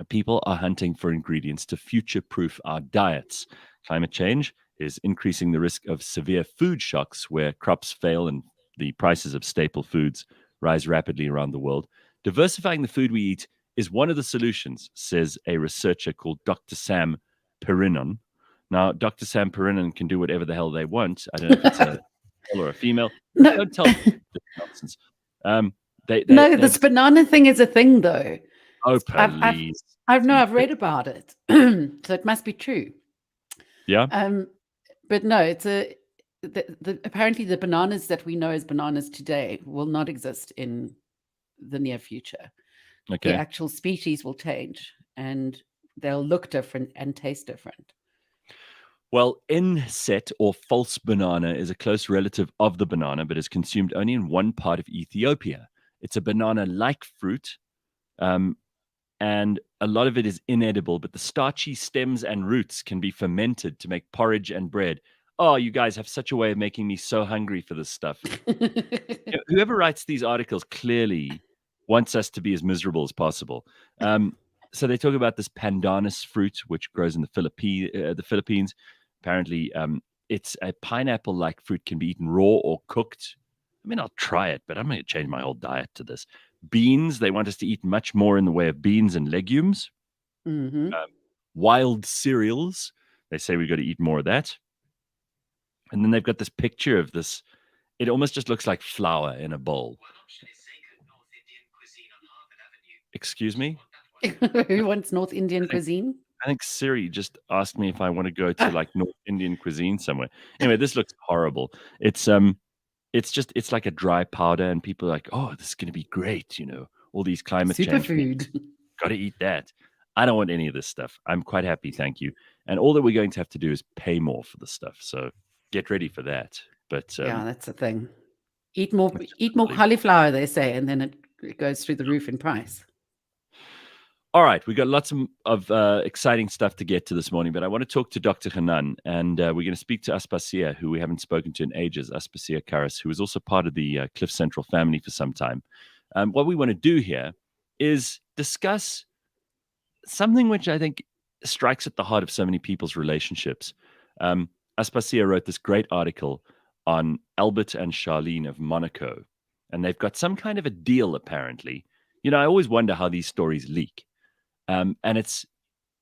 people are hunting for ingredients to future-proof our diets. Climate change is increasing the risk of severe food shocks where crops fail and the prices of staple foods rise rapidly around the world. Diversifying the food we eat is one of the solutions, says a researcher called Dr. Sam Perinon. Now, Dr. Sam Perinon can do whatever the hell they want. I don't know if it's a male or a female. No. Don't tell me this nonsense. This banana thing is a thing, though. Oh, please. I've read about it, so it must be true. Yeah. But no, it's apparently the bananas that we know as bananas today will not exist in the near future. Okay. The actual species will change, and they'll look different and taste different. Well, inset or false banana is a close relative of the banana, but is consumed only in one part of Ethiopia. It's a banana-like fruit, and a lot of it is inedible, but the starchy stems and roots can be fermented to make porridge and bread. Oh, you guys have such a way of making me so hungry for this stuff. Whoever writes these articles clearly wants us to be as miserable as possible. So they talk about this pandanus fruit, which grows in the Philippines. Apparently, it's a pineapple-like fruit, can be eaten raw or cooked. I mean, I'll try it, but I'm going to change my whole diet to this. Beans, they want us to eat much more in the way of beans and legumes. Mm-hmm. Wild cereals, they say we've got to eat more of that. And then they've got this picture of this. It almost just looks like flour in a bowl. Excuse me? Who wants North Indian cuisine? I think Siri just asked me if I want to go to like North Indian cuisine somewhere. Anyway, this looks horrible. It's like a dry powder, and people are like, oh, this is going to be great. All these climate change. Superfood. Got to eat that. I don't want any of this stuff. I'm quite happy, thank you. And all that we're going to have to do is pay more for the stuff. So get ready for that. But yeah, that's the thing. Eat more cauliflower, they say, and then it goes through the roof in price. All right, we got lots of exciting stuff to get to this morning, but I want to talk to Dr. Hanan, and we're going to speak to Aspasia, who we haven't spoken to in ages, Aspasia Karras, who was also part of the Cliff Central family for some time. What we want to do here is discuss something which I think strikes at the heart of so many people's relationships. Aspasia wrote this great article on Albert and Charlene of Monaco, and they've got some kind of a deal, apparently. I always wonder how these stories leak. And it's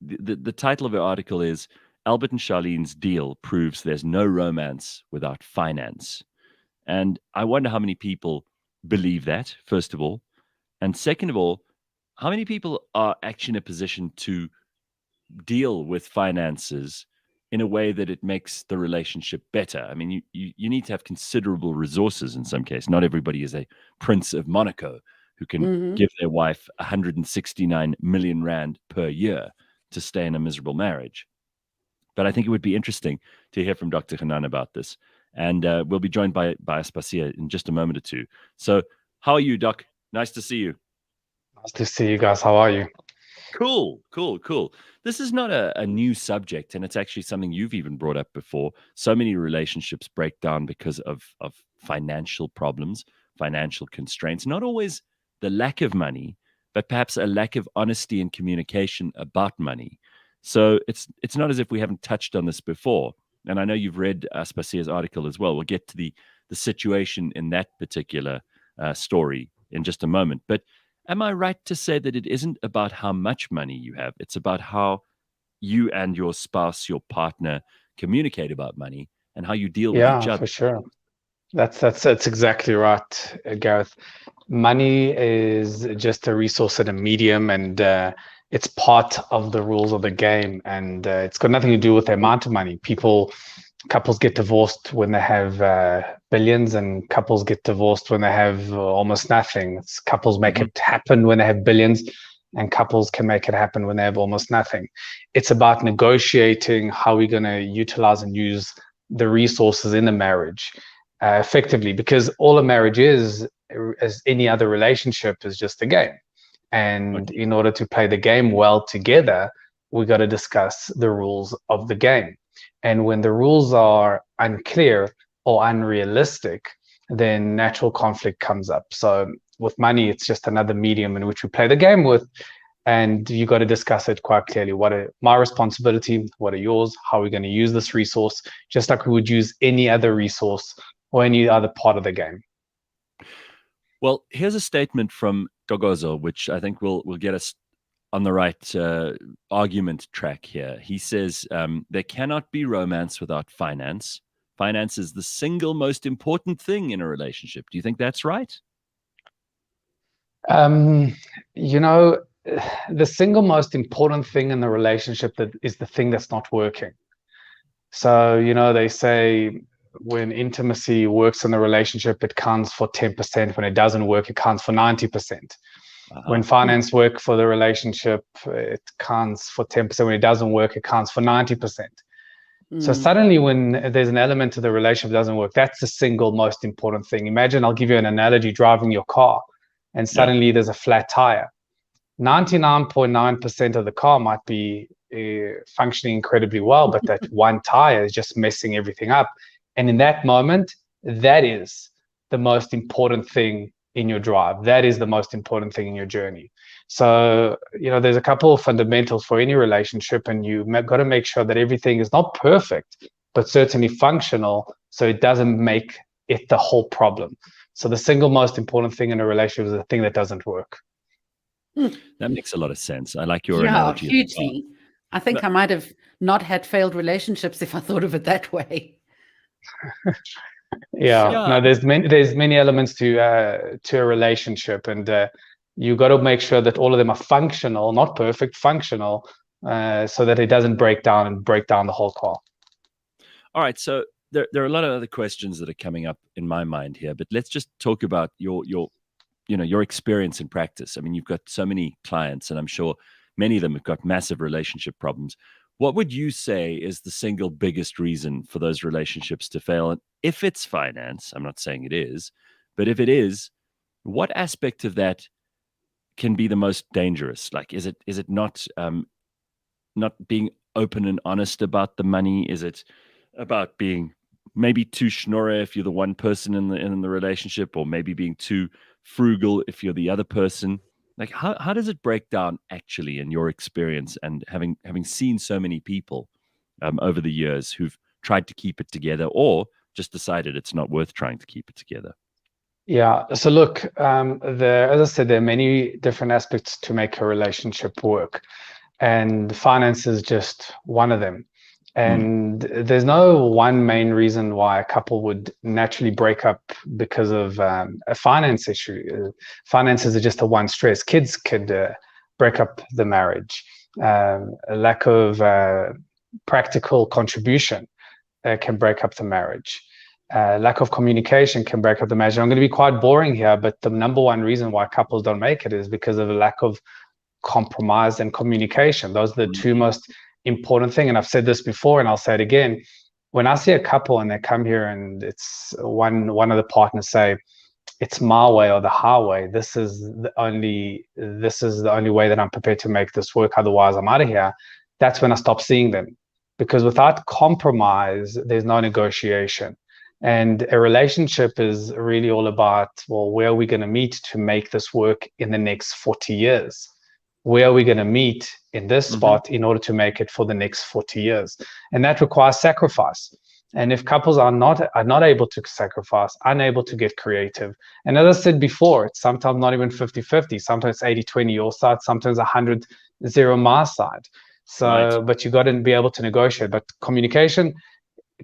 the title of her article is Albert and Charlene's deal proves there's no romance without finance. And I wonder how many people believe that, first of all. And second of all, how many people are actually in a position to deal with finances in a way that it makes the relationship better? I mean, you need to have considerable resources in some case. Not everybody is a Prince of Monaco who can give their wife 169 million rand per year to stay in a miserable marriage. But I think it would be interesting to hear from Dr. Hanan about this. And we'll be joined by Aspasia in just a moment or two. So how are you, Doc? Nice to see you. Nice to see you guys. How are you? Cool. This is not a new subject, and it's actually something you've even brought up before. So many relationships break down because of financial problems, financial constraints, not always the lack of money, but perhaps a lack of honesty and communication about money. So it's not as if we haven't touched on this before. And I know you've read Aspasia's article as well. We'll get to the situation in that particular story in just a moment. But am I right to say that it isn't about how much money you have? It's about how you and your spouse, your partner, communicate about money and how you deal with each Yeah, other. for sure. That's exactly right, Gareth. Money is just a resource and a medium, and it's part of the rules of the game, and it's got nothing to do with the amount of money. Couples get divorced when they have billions, and couples get divorced when they have almost nothing. Couples make it happen when they have billions, and couples can make it happen when they have almost nothing. It's about negotiating how we're going to utilize and use the resources in the marriage effectively, because all a marriage is, as any other relationship, is just a game. And in order to play the game well together, we got to discuss the rules of the game. And when the rules are unclear or unrealistic, then natural conflict comes up. So with money, it's just another medium in which we play the game with. And you got to discuss it quite clearly. What are my responsibility? What are yours? How are we going to use this resource? Just like we would use any other resource or any other part of the game. Well, here's a statement from Dogozo, which I think will get us on the right argument track here. He says, there cannot be romance without finance. Finance is the single most important thing in a relationship. Do you think that's right? You know, the single most important thing in the relationship that is the thing that's not working. So, they say when intimacy works in the relationship, it counts for 10%. When it doesn't work, it counts for 90%. When finance work for the relationship, it counts for 10%. When it doesn't work, it counts for 90%. So suddenly when there's an element to the relationship that doesn't work, that's the single most important thing. Imagine, I'll give you an analogy, driving your car, and suddenly there's a flat tire. 99.9% of the car might be functioning incredibly well, but that one tire is just messing everything up. And in that moment, that is the most important thing in your drive. That is the most important thing in your journey. So, there's a couple of fundamentals for any relationship, and you got to make sure that everything is not perfect, but certainly functional, so it doesn't make it the whole problem. So the single most important thing in a relationship is the thing that doesn't work. That makes a lot of sense. I like your analogy. Hugely. I think I might have not had failed relationships if I thought of it that way. No, there's many elements to a relationship, and you got to make sure that all of them are functional, not perfect, functional, so that it doesn't break down the whole car. All right, so there are a lot of other questions that are coming up in my mind here, but let's just talk about your experience in practice. I mean, you've got so many clients, and I'm sure many of them have got massive relationship problems. What would you say is the single biggest reason for those relationships to fail? And if it's finance, I'm not saying it is, but if it is, what aspect of that can be the most dangerous? Like, is it not being open and honest about the money? Is it about being maybe too schnorrer if you're the one person in the relationship, or maybe being too frugal if you're the other person? Like, how does it break down actually in your experience, and having seen so many people over the years who've tried to keep it together or just decided it's not worth trying to keep it together? Yeah. So look, as I said, there are many different aspects to make a relationship work, and finance is just one of them. And there's no one main reason why a couple would naturally break up because of a finance issue. Finances are just a one stress. Kids could break up the marriage. A lack of practical contribution can break up the marriage. Lack of communication can break up the marriage. I'm going to be quite boring here, but the number one reason why couples don't make it is because of a lack of compromise and communication. Those are the two most important thing. And I've said this before, and I'll say it again. When I see a couple and they come here and it's one of the partners say, it's my way or the highway. This is the only way that I'm prepared to make this work. Otherwise, I'm out of here. That's when I stop seeing them, because without compromise, there's no negotiation. And a relationship is really all about, well, where are we going to meet to make this work in the next 40 years? Where are we going to meet in this spot in order to make it for the next 40 years? And that requires sacrifice. And if couples are not able to sacrifice, unable to get creative, and as I said before, it's sometimes not even 50-50, sometimes 80-20 your side, sometimes 100-0 my side. So, Right. but you got to be able to negotiate. But communication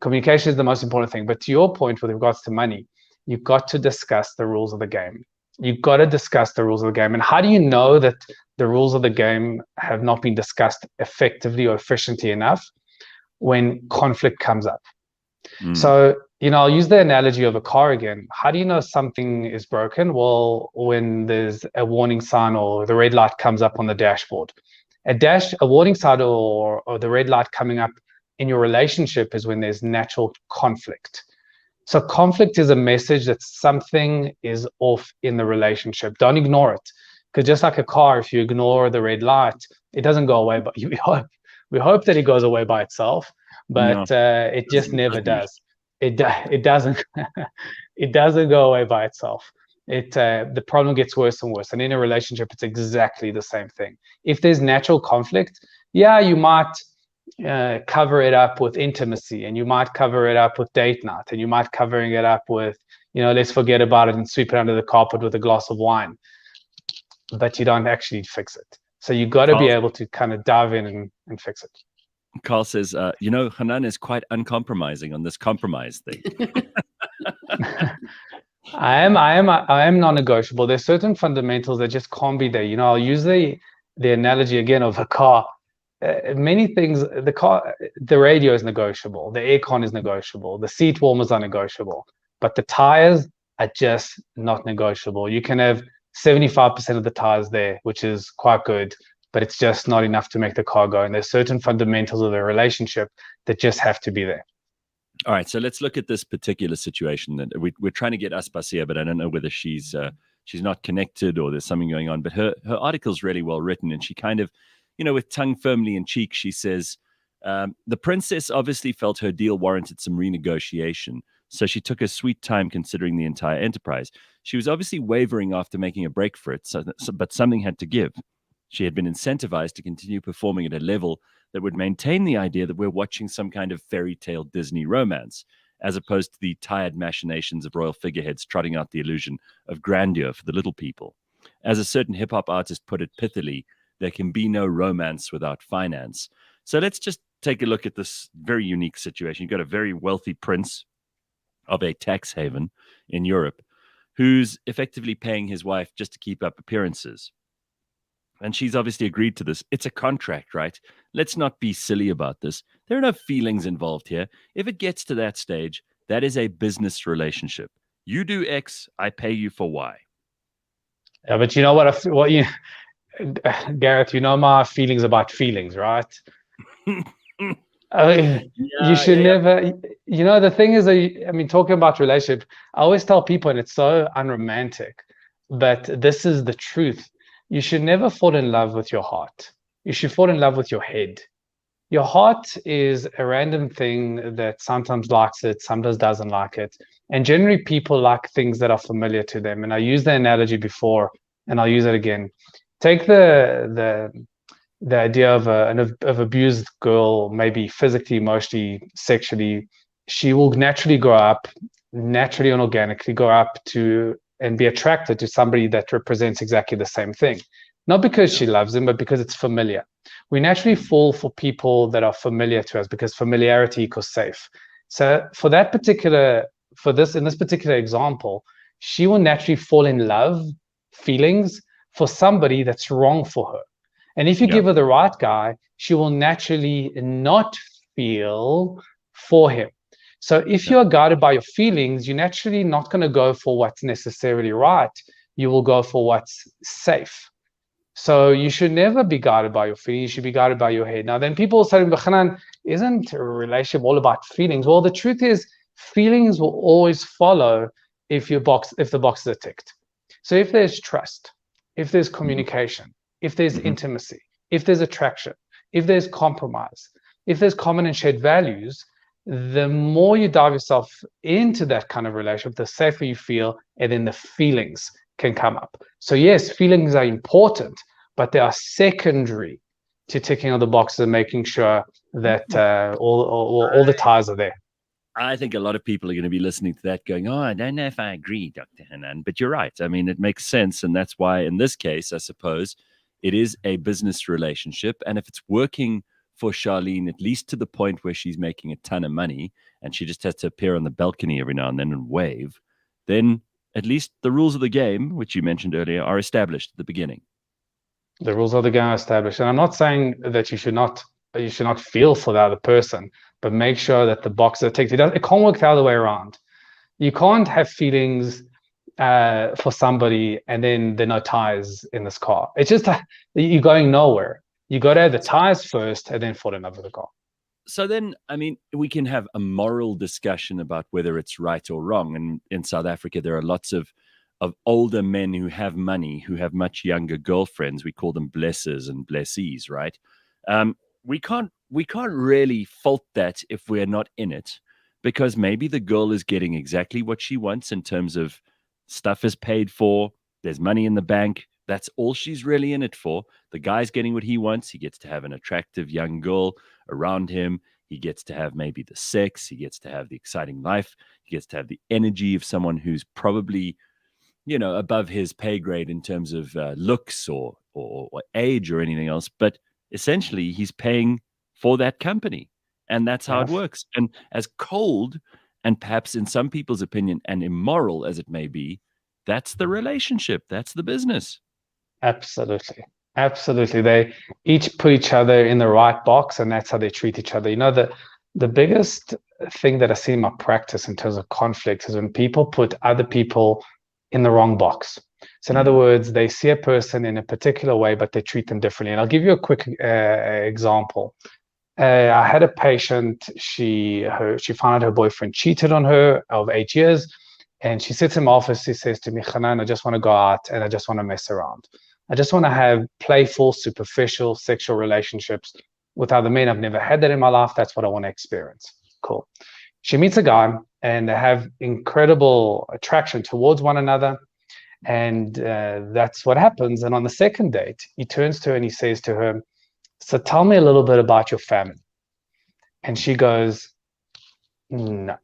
is the most important thing. But to your point with regards to money, you've got to discuss the rules of the game. You've got to discuss the rules of the game. And how do you know that the rules of the game have not been discussed effectively or efficiently enough? When conflict comes up. So, I'll use the analogy of a car again. How do you know something is broken? Well, when there's a warning sign or the red light comes up on the dashboard. A warning sign or the red light coming up in your relationship is when there's natural conflict. So conflict is a message that something is off in the relationship. Don't ignore it. Because just like a car, if you ignore the red light, it doesn't go away. But we hope that it goes away by itself. But it just never does. It doesn't. It doesn't go away by itself. The problem gets worse and worse. And in a relationship, it's exactly the same thing. If there's natural conflict, you might cover it up with intimacy, and you might cover it up with date night, and you might covering it up with, let's forget about it and sweep it under the carpet with a glass of wine. But you don't actually fix it. So you got to be able to kind of dive in and fix it. Carl says, Hanan is quite uncompromising on this compromise thing. I am non-negotiable. There's certain fundamentals that just can't be there. I'll use the analogy again of a car. Many things, the radio is negotiable, the aircon is negotiable, the seat warmers are negotiable, but the tires are just not negotiable. You can have 75% of the tires there, which is quite good, but it's just not enough to make the car go. And there's certain fundamentals of the relationship that just have to be there. All right, so let's look at this particular situation. That we're trying to get Aspasia, but I don't know whether she's not connected or there's something going on. But her article's really well written, and she kind of, with tongue firmly in cheek, she says, the princess obviously felt her deal warranted some renegotiation, so she took her sweet time considering the entire enterprise. She was obviously wavering after making a break for it, but something had to give. She had been incentivized to continue performing at a level that would maintain the idea that we're watching some kind of fairy tale Disney romance, as opposed to the tired machinations of royal figureheads trotting out the illusion of grandeur for the little people. As a certain hip-hop artist put it pithily, there can be no romance without finance. So let's just take a look at this very unique situation. You've got a very wealthy prince of a tax haven in Europe who's effectively paying his wife just to keep up appearances. And she's obviously agreed to this. It's a contract, right? Let's not be silly about this. There are no feelings involved here. If it gets to that stage, that is a business relationship. You do X, I pay you for Y. Yeah, but you know what? Gareth, my feelings about feelings, right? You should never. The thing is, talking about relationship, I always tell people, and it's so unromantic, but this is the truth. You should never fall in love with your heart. You should fall in love with your head. Your heart is a random thing that sometimes likes it, sometimes doesn't like it. And generally people like things that are familiar to them. And I used the analogy before, and I'll use it again. Take the idea of an abused girl, maybe physically, emotionally, sexually. She will naturally grow up, naturally and organically grow up to and be attracted to somebody that represents exactly the same thing. Not because she loves him, but because it's familiar. We naturally fall for people that are familiar to us because familiarity equals safe. So in this particular example, she will naturally fall in love, feelings for somebody that's wrong for her. And if you give her the right guy, she will naturally not feel for him. So if you are guided by your feelings, you're naturally not going to go for what's necessarily right. You will go for what's safe. So you should never be guided by your feelings. You should be guided by your head. Now, then people say, Hanan, isn't a relationship all about feelings? Well, the truth is feelings will always follow if the boxes are ticked. So if there's trust, if there's communication, if there's intimacy, if there's attraction, if there's compromise, if there's common and shared values, the more you dive yourself into that kind of relationship, the safer you feel, and then the feelings can come up. So yes, feelings are important, but they are secondary to ticking all the boxes and making sure that all the ties are there. I think a lot of people are going to be listening to that going, oh, I don't know if I agree, Dr. Hanan, but you're right. I mean, it makes sense. And that's why in this case, I suppose, it is a business relationship. And if it's working for Charlene, at least to the point where she's making a ton of money and she just has to appear on the balcony every now and then and wave, then at least the rules of the game, which you mentioned earlier, are established at the beginning. The rules of the game are established. And I'm not saying that you should not feel for the other person, but make sure that the boxes are ticked. It can't work the other way around. You can't have feelings for somebody and then there are no tires in this car. It's just you're going nowhere. You got to have the tires first and then fall in love with the car. So then, I mean, we can have a moral discussion about whether it's right or wrong. And in South Africa, there are lots of older men who have money, who have much younger girlfriends. We call them blessers and blessees, right? We can't really fault that if we're not in it, because maybe the girl is getting exactly what she wants in terms of stuff is paid for, there's money in the bank. That's all she's really in it for. The guy's getting what he wants. He gets to have an attractive young girl around him. He gets to have maybe the sex. He gets to have the exciting life. He gets to have the energy of someone who's probably, above his pay grade in terms of looks or age or anything else. But essentially, he's paying for that company. And that's how it works. And as cold and perhaps in some people's opinion and immoral as it may be, that's the relationship. That's the business. Absolutely. They each put each other in the right box, and that's how they treat each other. The biggest thing that I see in my practice in terms of conflict is when people put other people in the wrong box. So in other words, they see a person in a particular way, but they treat them differently. And I'll give you a quick example. I had a patient, she found out her boyfriend cheated on her of 8 years. And she sits in my office, she says to me, Hanan, I just want to go out and I just want to mess around. I just want to have playful, superficial, sexual relationships with other men. I've never had that in my life. That's what I want to experience. Cool. She meets a guy and they have incredible attraction towards one another. And that's what happens. And on the second date, he turns to her and he says to her, so tell me a little bit about your family. And she goes, no,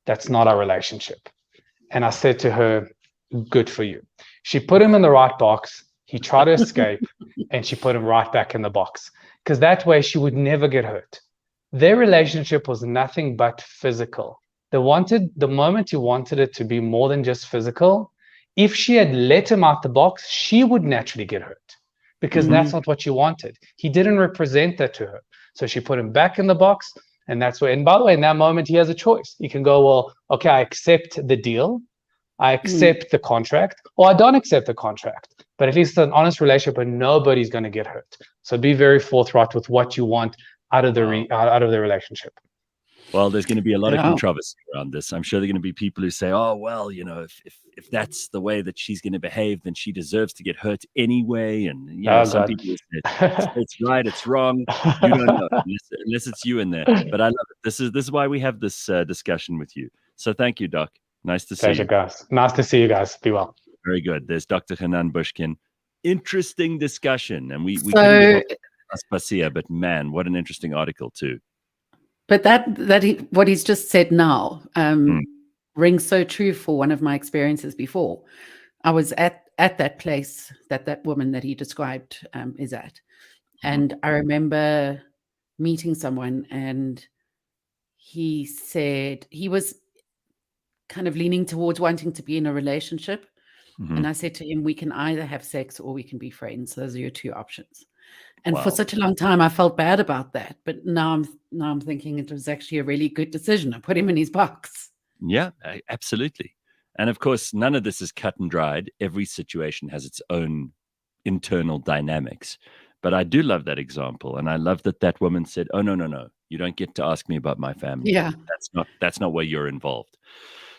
that's not our relationship. And I said to her, good for you. She put him in the right box. He tried to escape and she put him right back in the box, because that way she would never get hurt. Their relationship was nothing but physical. The moment you wanted it to be more than just physical, if she had let him out the box, she would naturally get hurt, because that's not what you wanted. He didn't represent that to her. So she put him back in the box. And that's where, and by the way, in that moment, he has a choice. He can go, well, okay, I accept the deal. I accept the contract, or I don't accept the contract. But at least it's an honest relationship and nobody's going to get hurt. So be very forthright with what you want out of the relationship. Well, there's going to be a lot of controversy around this. I'm sure there are going to be people who say, oh, well, if that's the way that she's going to behave, then she deserves to get hurt anyway. And some people say it's right, it's wrong. You don't know unless it's you in there. But I love it. This is why we have this discussion with you. So thank you, Doc. Nice to see you. Pleasure, guys. Nice to see you guys. Be well. Very good. There's Dr. Hanan Bushkin. Interesting discussion. And we couldn't get Aspasia, but man, what an interesting article too. But what he's just said now rings so true for one of my experiences before. I was at that place that woman that he described is at. And I remember meeting someone and he said he was kind of leaning towards wanting to be in a relationship. And I said to him, we can either have sex or we can be friends. Those are your two options. And for such a long time, I felt bad about that. But now I'm thinking it was actually a really good decision. I put him in his box. Yeah, absolutely. And of course, none of this is cut and dried. Every situation has its own internal dynamics. But I do love that example. And I love that woman said, oh, no. You don't get to ask me about my family. Yeah. That's not where you're involved.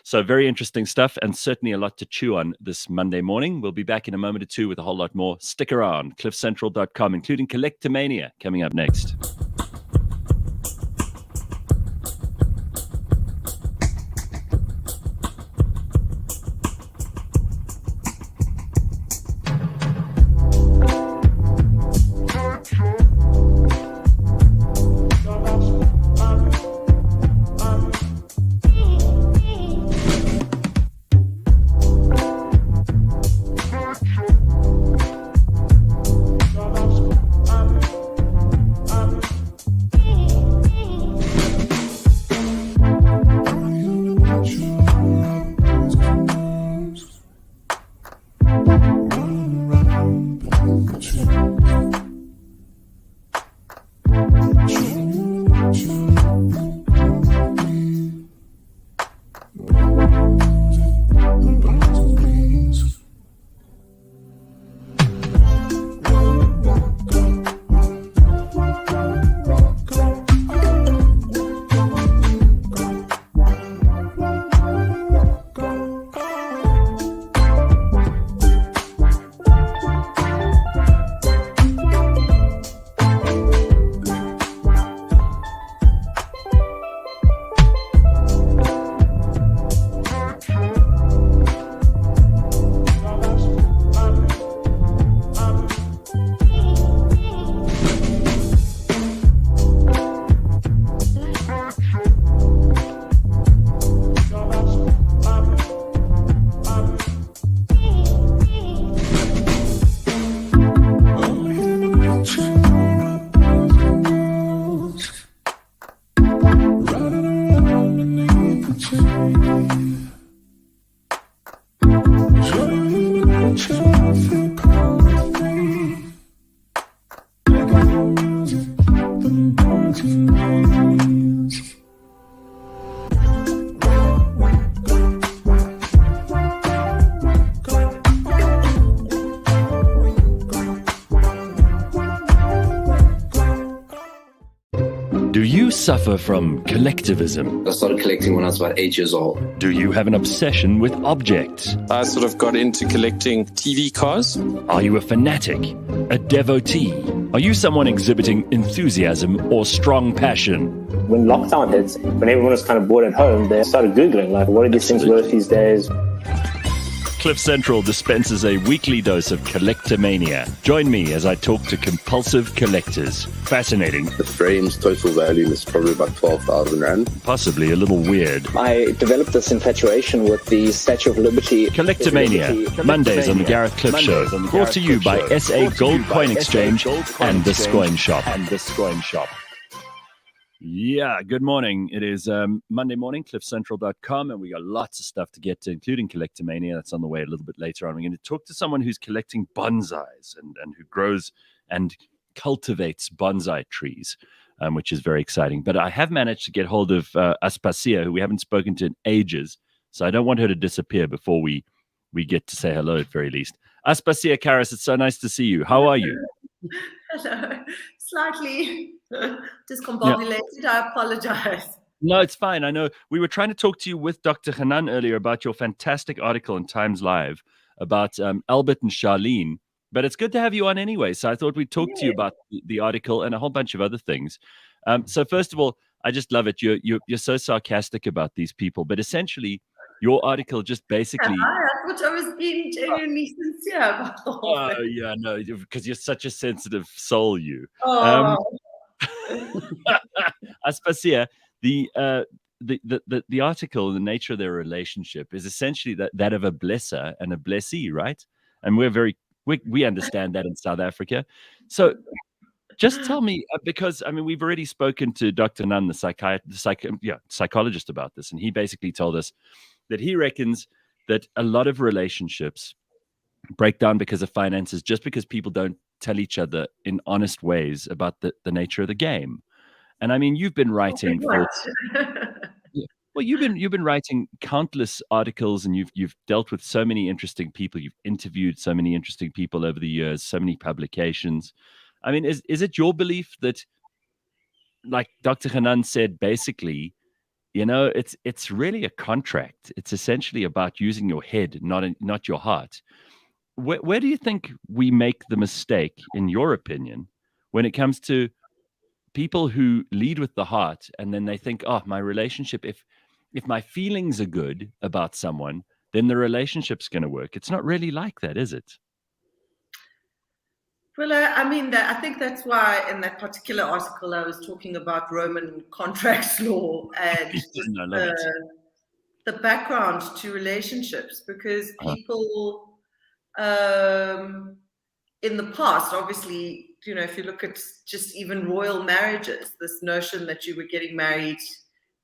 So very interesting stuff, and certainly a lot to chew on this Monday morning. We'll be back in a moment or two with a whole lot more. Stick around. cliffcentral.com, including Collectomania, coming up next. Do you suffer from collectivism? I started collecting when I was about 8 years old. Do you have an obsession with objects? I sort of got into collecting TV cars. Are you a fanatic? A devotee? Are you someone exhibiting enthusiasm or strong passion? When lockdown hits, when everyone was kind of bored at home, they started Googling, like, what are these things worth these days? Cliff Central dispenses a weekly dose of collectomania. Join me as I talk to compulsive collectors. Fascinating. The frame's total value is probably about 12,000 Rand. Possibly a little weird. I developed this infatuation with the Statue of Liberty. Collectomania, Mondays on the Gareth Cliff Show. Brought to you by SA Gold Coin Exchange and the Coin Shop. Yeah, good morning. It is Monday morning, cliffcentral.com, and we got lots of stuff to get to, including Collectomania. That's on the way a little bit later on. We're going to talk to someone who's collecting bonsais and who grows and cultivates bonsai trees, which is very exciting. But I have managed to get hold of Aspasia, who we haven't spoken to in ages, so I don't want her to disappear before we get to say hello at very least. Aspasia Karras, it's so nice to see you. How are you? Hello. Slightly discombobulated. I apologize. No, it's fine. I know we were trying to talk to you with Dr. Hanan earlier about your fantastic article in Times Live about Albert and Charlene, but it's good to have you on anyway. So I thought we'd talk to you about the article and a whole bunch of other things. So first of all, I just love it. You're so sarcastic about these people, but essentially your article just basically... I thought I was being genuinely sincere about the whole thing. Yeah, no, because you're such a sensitive soul, you. Oh. Aspasia, the article, the nature of their relationship is essentially that of a blesser and a blessee, right? And we understand that in South Africa. So just tell me, because I mean, we've already spoken to Dr. Nunn, the psychologist about this, and he basically told us that he reckons that a lot of relationships break down because of finances, just because people don't tell each other in honest ways about the nature of the game. And I mean, you've been writing you've been writing countless articles, and you've dealt with so many interesting people. You've interviewed so many interesting people over the years, so many publications. I mean, is it your belief that, like Dr. Hanan said, basically it's really a contract. It's essentially about using your head, not your heart. Where do you think we make the mistake, in your opinion, when it comes to people who lead with the heart and then they think, oh, my relationship, if my feelings are good about someone, then the relationship's going to work. It's not really like that, is it? Well, I mean, I think that's why in that particular article I was talking about Roman contracts law and just I love it. the background to relationships, because people in the past, obviously, if you look at just even royal marriages, this notion that you were getting married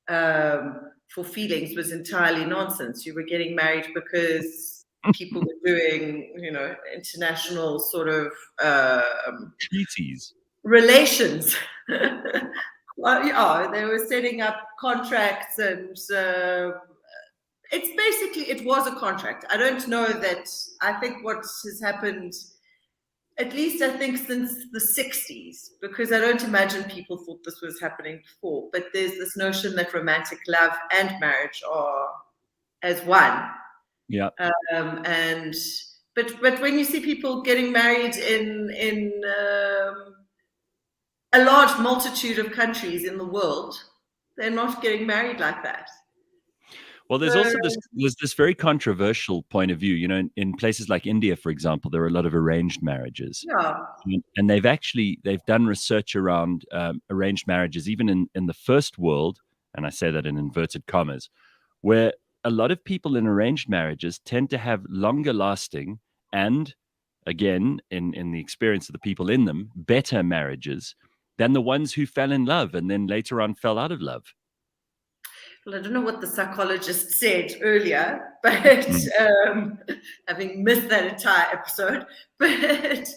for feelings was entirely nonsense. You were getting married because people were doing, international sort of treaties, relations. Well, yeah, they were setting up contracts, and it was a contract. I don't know that. I think what has happened, at least I think since the 60s, because I don't imagine people thought this was happening before, but there's this notion that romantic love and marriage are as one. Yeah. But when you see people getting married in a large multitude of countries in the world, they're not getting married like that. Well, there's also this very controversial point of view. In places like India, for example, there are a lot of arranged marriages. Yeah. And they've done research around arranged marriages, even in the first world, and I say that in inverted commas, where a lot of people in arranged marriages tend to have longer lasting and, again, in the experience of the people in them, better marriages than the ones who fell in love and then later on fell out of love. Well, I don't know what the psychologist said earlier, but having missed that entire episode, but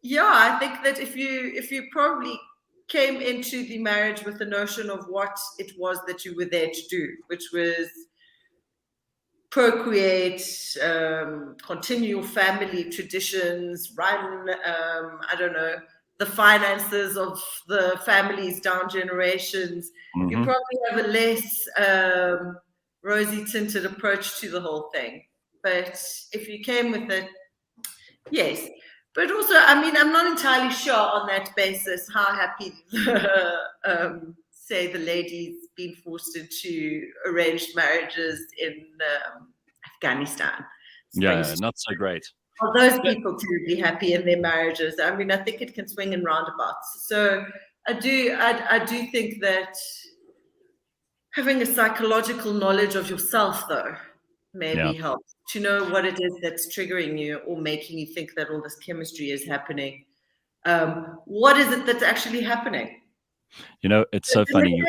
yeah, I think that if you probably came into the marriage with the notion of what it was that you were there to do, which was procreate, continue your family traditions, run, I don't know, the finances of the families down generations, you probably have a less rosy tinted approach to the whole thing. But if you came with it, yes. But also, I mean, I'm not entirely sure on that basis how happy say the ladies being forced into arranged marriages in Afghanistan. Yeah, not so great. Are those people to be happy in their marriages? I mean, I think it can swing in roundabouts. So I do think that having a psychological knowledge of yourself, though, maybe helps to know what it is that's triggering you or making you think that all this chemistry is happening. What is it that's actually happening? It's so funny.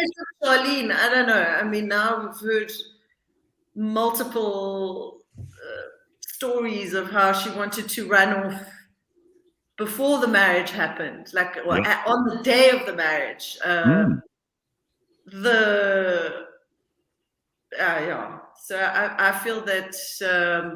Charlene, I don't know. I mean, now we've heard multiple stories of how she wanted to run off before the marriage happened, like on the day of the marriage. So I feel that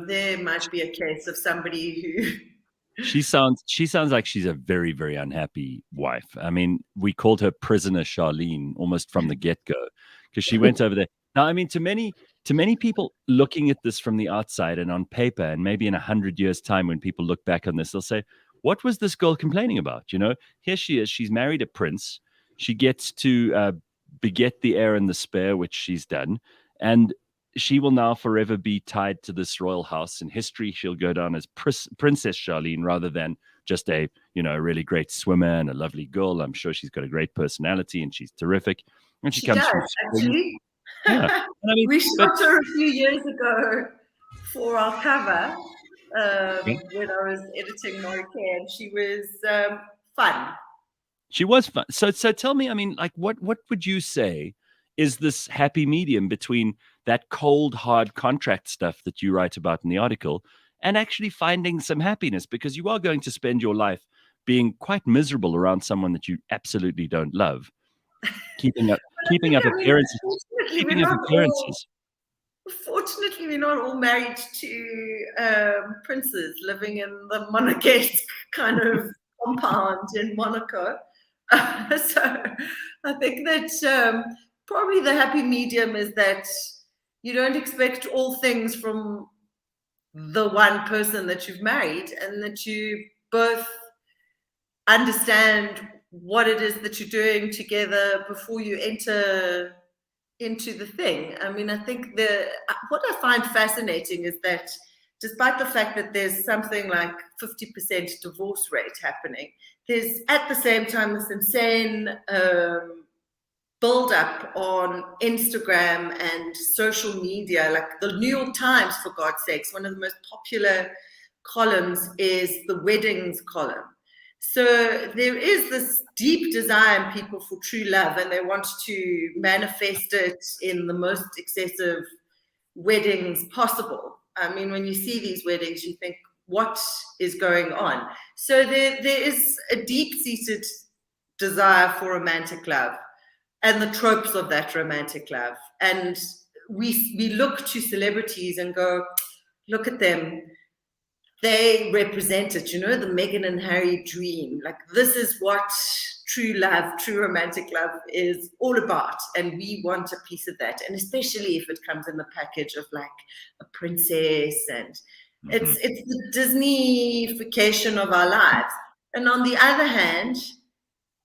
there might be a case of somebody who she sounds like she's a very, very unhappy wife. I mean, we called her Prisoner Charlene almost from the get-go, because she went over there. Now, I mean, to many people looking at this from the outside and on paper, and maybe in 100 years' time when people look back on this, they'll say, what was this girl complaining about? Here she is. She's married a prince. She gets to beget the heir and the spare, which she's done. And she will now forever be tied to this royal house. In history, she'll go down as Princess Charlene rather than just a really great swimmer and a lovely girl. I'm sure she's got a great personality and she's terrific. And she comes does, actually. Yeah. I mean, we shot her a few years ago for our cover when I was editing Morricone, and she was fun. She was fun. So tell me, I mean, like, what would you say is this happy medium between that cold, hard contract stuff that you write about in the article and actually finding some happiness? Because you are going to spend your life being quite miserable around someone that you absolutely don't love. Keeping up appearances. Keeping up appearances. Fortunately, we're not all married to princes living in the monarchesque kind of compound in Monaco. So I think that probably the happy medium is that you don't expect all things from the one person that you've married, and that you both understand what it is that you're doing together before you enter into the thing. I mean, I think what I find fascinating is that despite the fact that there's something like 50% divorce rate happening, there's at the same time this insane build up on Instagram and social media. Like the New York Times, for God's sakes, one of the most popular columns is the weddings column. So there is this deep desire in people for true love, and they want to manifest it in the most excessive weddings possible. I mean, when you see these weddings, you think, what is going on? So there is a deep-seated desire for romantic love and the tropes of that romantic love. And we look to celebrities and go, look at them. They represent it, you know, the Meghan and Harry dream. Like, this is what true love, true romantic love is all about. And we want a piece of that. And especially if it comes in the package of like a princess, and it's the Disney-ification of our lives. And on the other hand,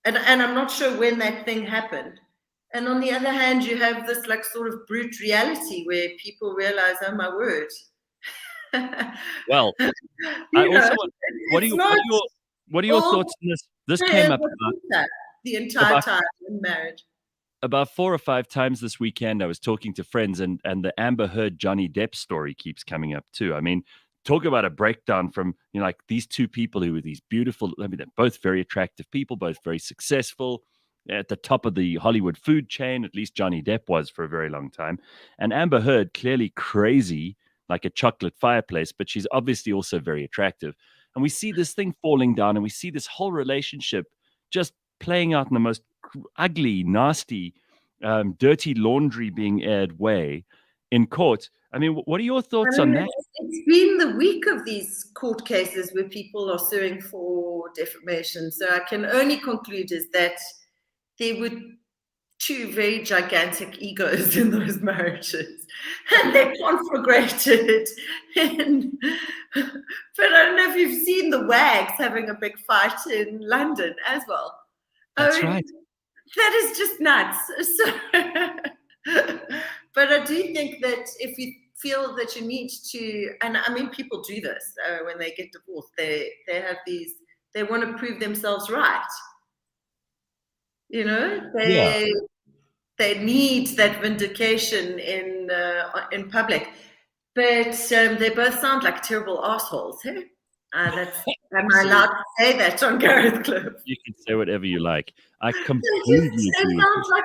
and I'm not sure when that thing happened. And on the other hand, you have this like sort of brute reality where people realize, oh my word. Well, I also want, what are your thoughts on this? This came up the entire time in marriage. About 4 or 5 times this weekend. I was talking to friends, and the Amber Heard Johnny Depp story keeps coming up too. I mean, talk about a breakdown from, you know, like these two people who were these beautiful, I mean, they're both very attractive people, both very successful, at the top of the Hollywood food chain. At least Johnny Depp was for a very long time. And Amber Heard, clearly crazy, like a chocolate fireplace, but she's obviously also very attractive. And we see this thing falling down, and we see this whole relationship just playing out in the most ugly, nasty, dirty laundry being aired way in court. I mean, what are your thoughts on that? It's been the week of these court cases where people are suing for defamation. So I can only conclude is that there were 2 very gigantic egos in those marriages, and they conflagrated. But I don't know if you've seen the Wags having a big fight in London as well. That's right. That is just nuts. So, but I do think that if you feel that you need to, and I mean, people do this when they get divorced, they have these, they want to prove themselves right. You know, they need that vindication in public. But they both sound like terrible assholes. Hey? Am I allowed to say that on Gareth Cliff? You can say whatever you like. I completely agree. It sounds like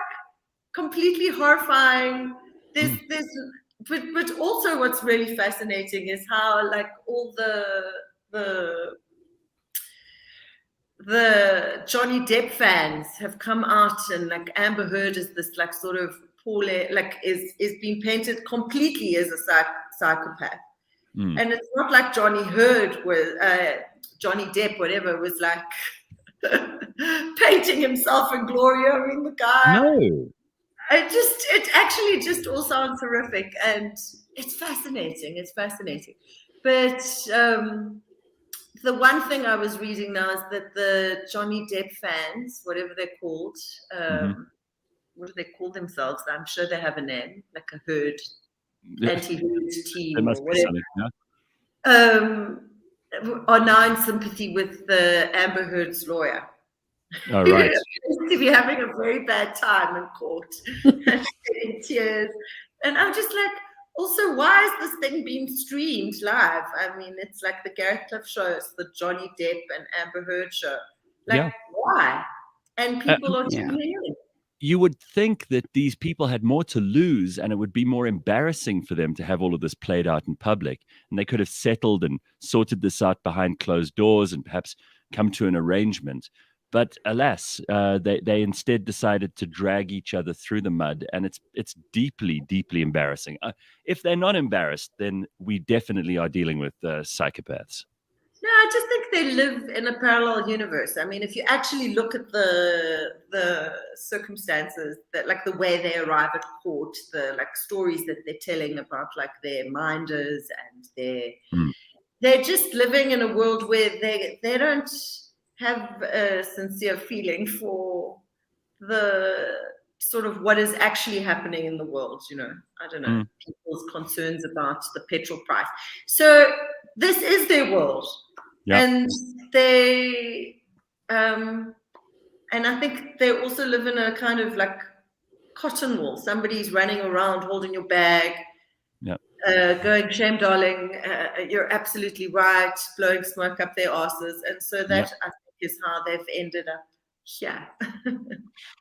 completely horrifying. But also what's really fascinating is how like all the Johnny Depp fans have come out, and like Amber Heard is this like sort of is being painted completely as a psychopath. And it's not like Johnny Depp, whatever, was like painting himself in glory. I mean, the guy. No. It actually just all sounds horrific, and it's fascinating. It's fascinating. But the one thing I was reading now is that the Johnny Depp fans, whatever they're called, what do they call themselves? I'm sure they have a name, like a herd, anti-herd team or whatever. Are now in sympathy with the Amber Heard's lawyer. All right. To be having a very bad time in court and shedding tears. And I'm just like, also, why is this thing being streamed live? I mean, it's like the Gareth Cliff show, it's the Johnny Depp and Amber Heard show. Like, why? And people are tuning in. You would think that these people had more to lose, and it would be more embarrassing for them to have all of this played out in public, and they could have settled and sorted this out behind closed doors and perhaps come to an arrangement. But alas, they instead decided to drag each other through the mud, and it's deeply, deeply embarrassing. If they're not embarrassed, then we definitely are dealing with psychopaths. No, I just think they live in a parallel universe. I mean, if you actually look at the circumstances that, like, the way they arrive at court, the like stories that they're telling about, like their minders and they're just living in a world where they don't have a sincere feeling for the sort of what is actually happening in the world, I don't know, people's concerns about the petrol price. So this is their world. Yeah. And they and I think they also live in a kind of like cotton wool. Somebody's running around holding your bag, going, shame darling, you're absolutely right, blowing smoke up their asses. And so that I think is how they've ended up here.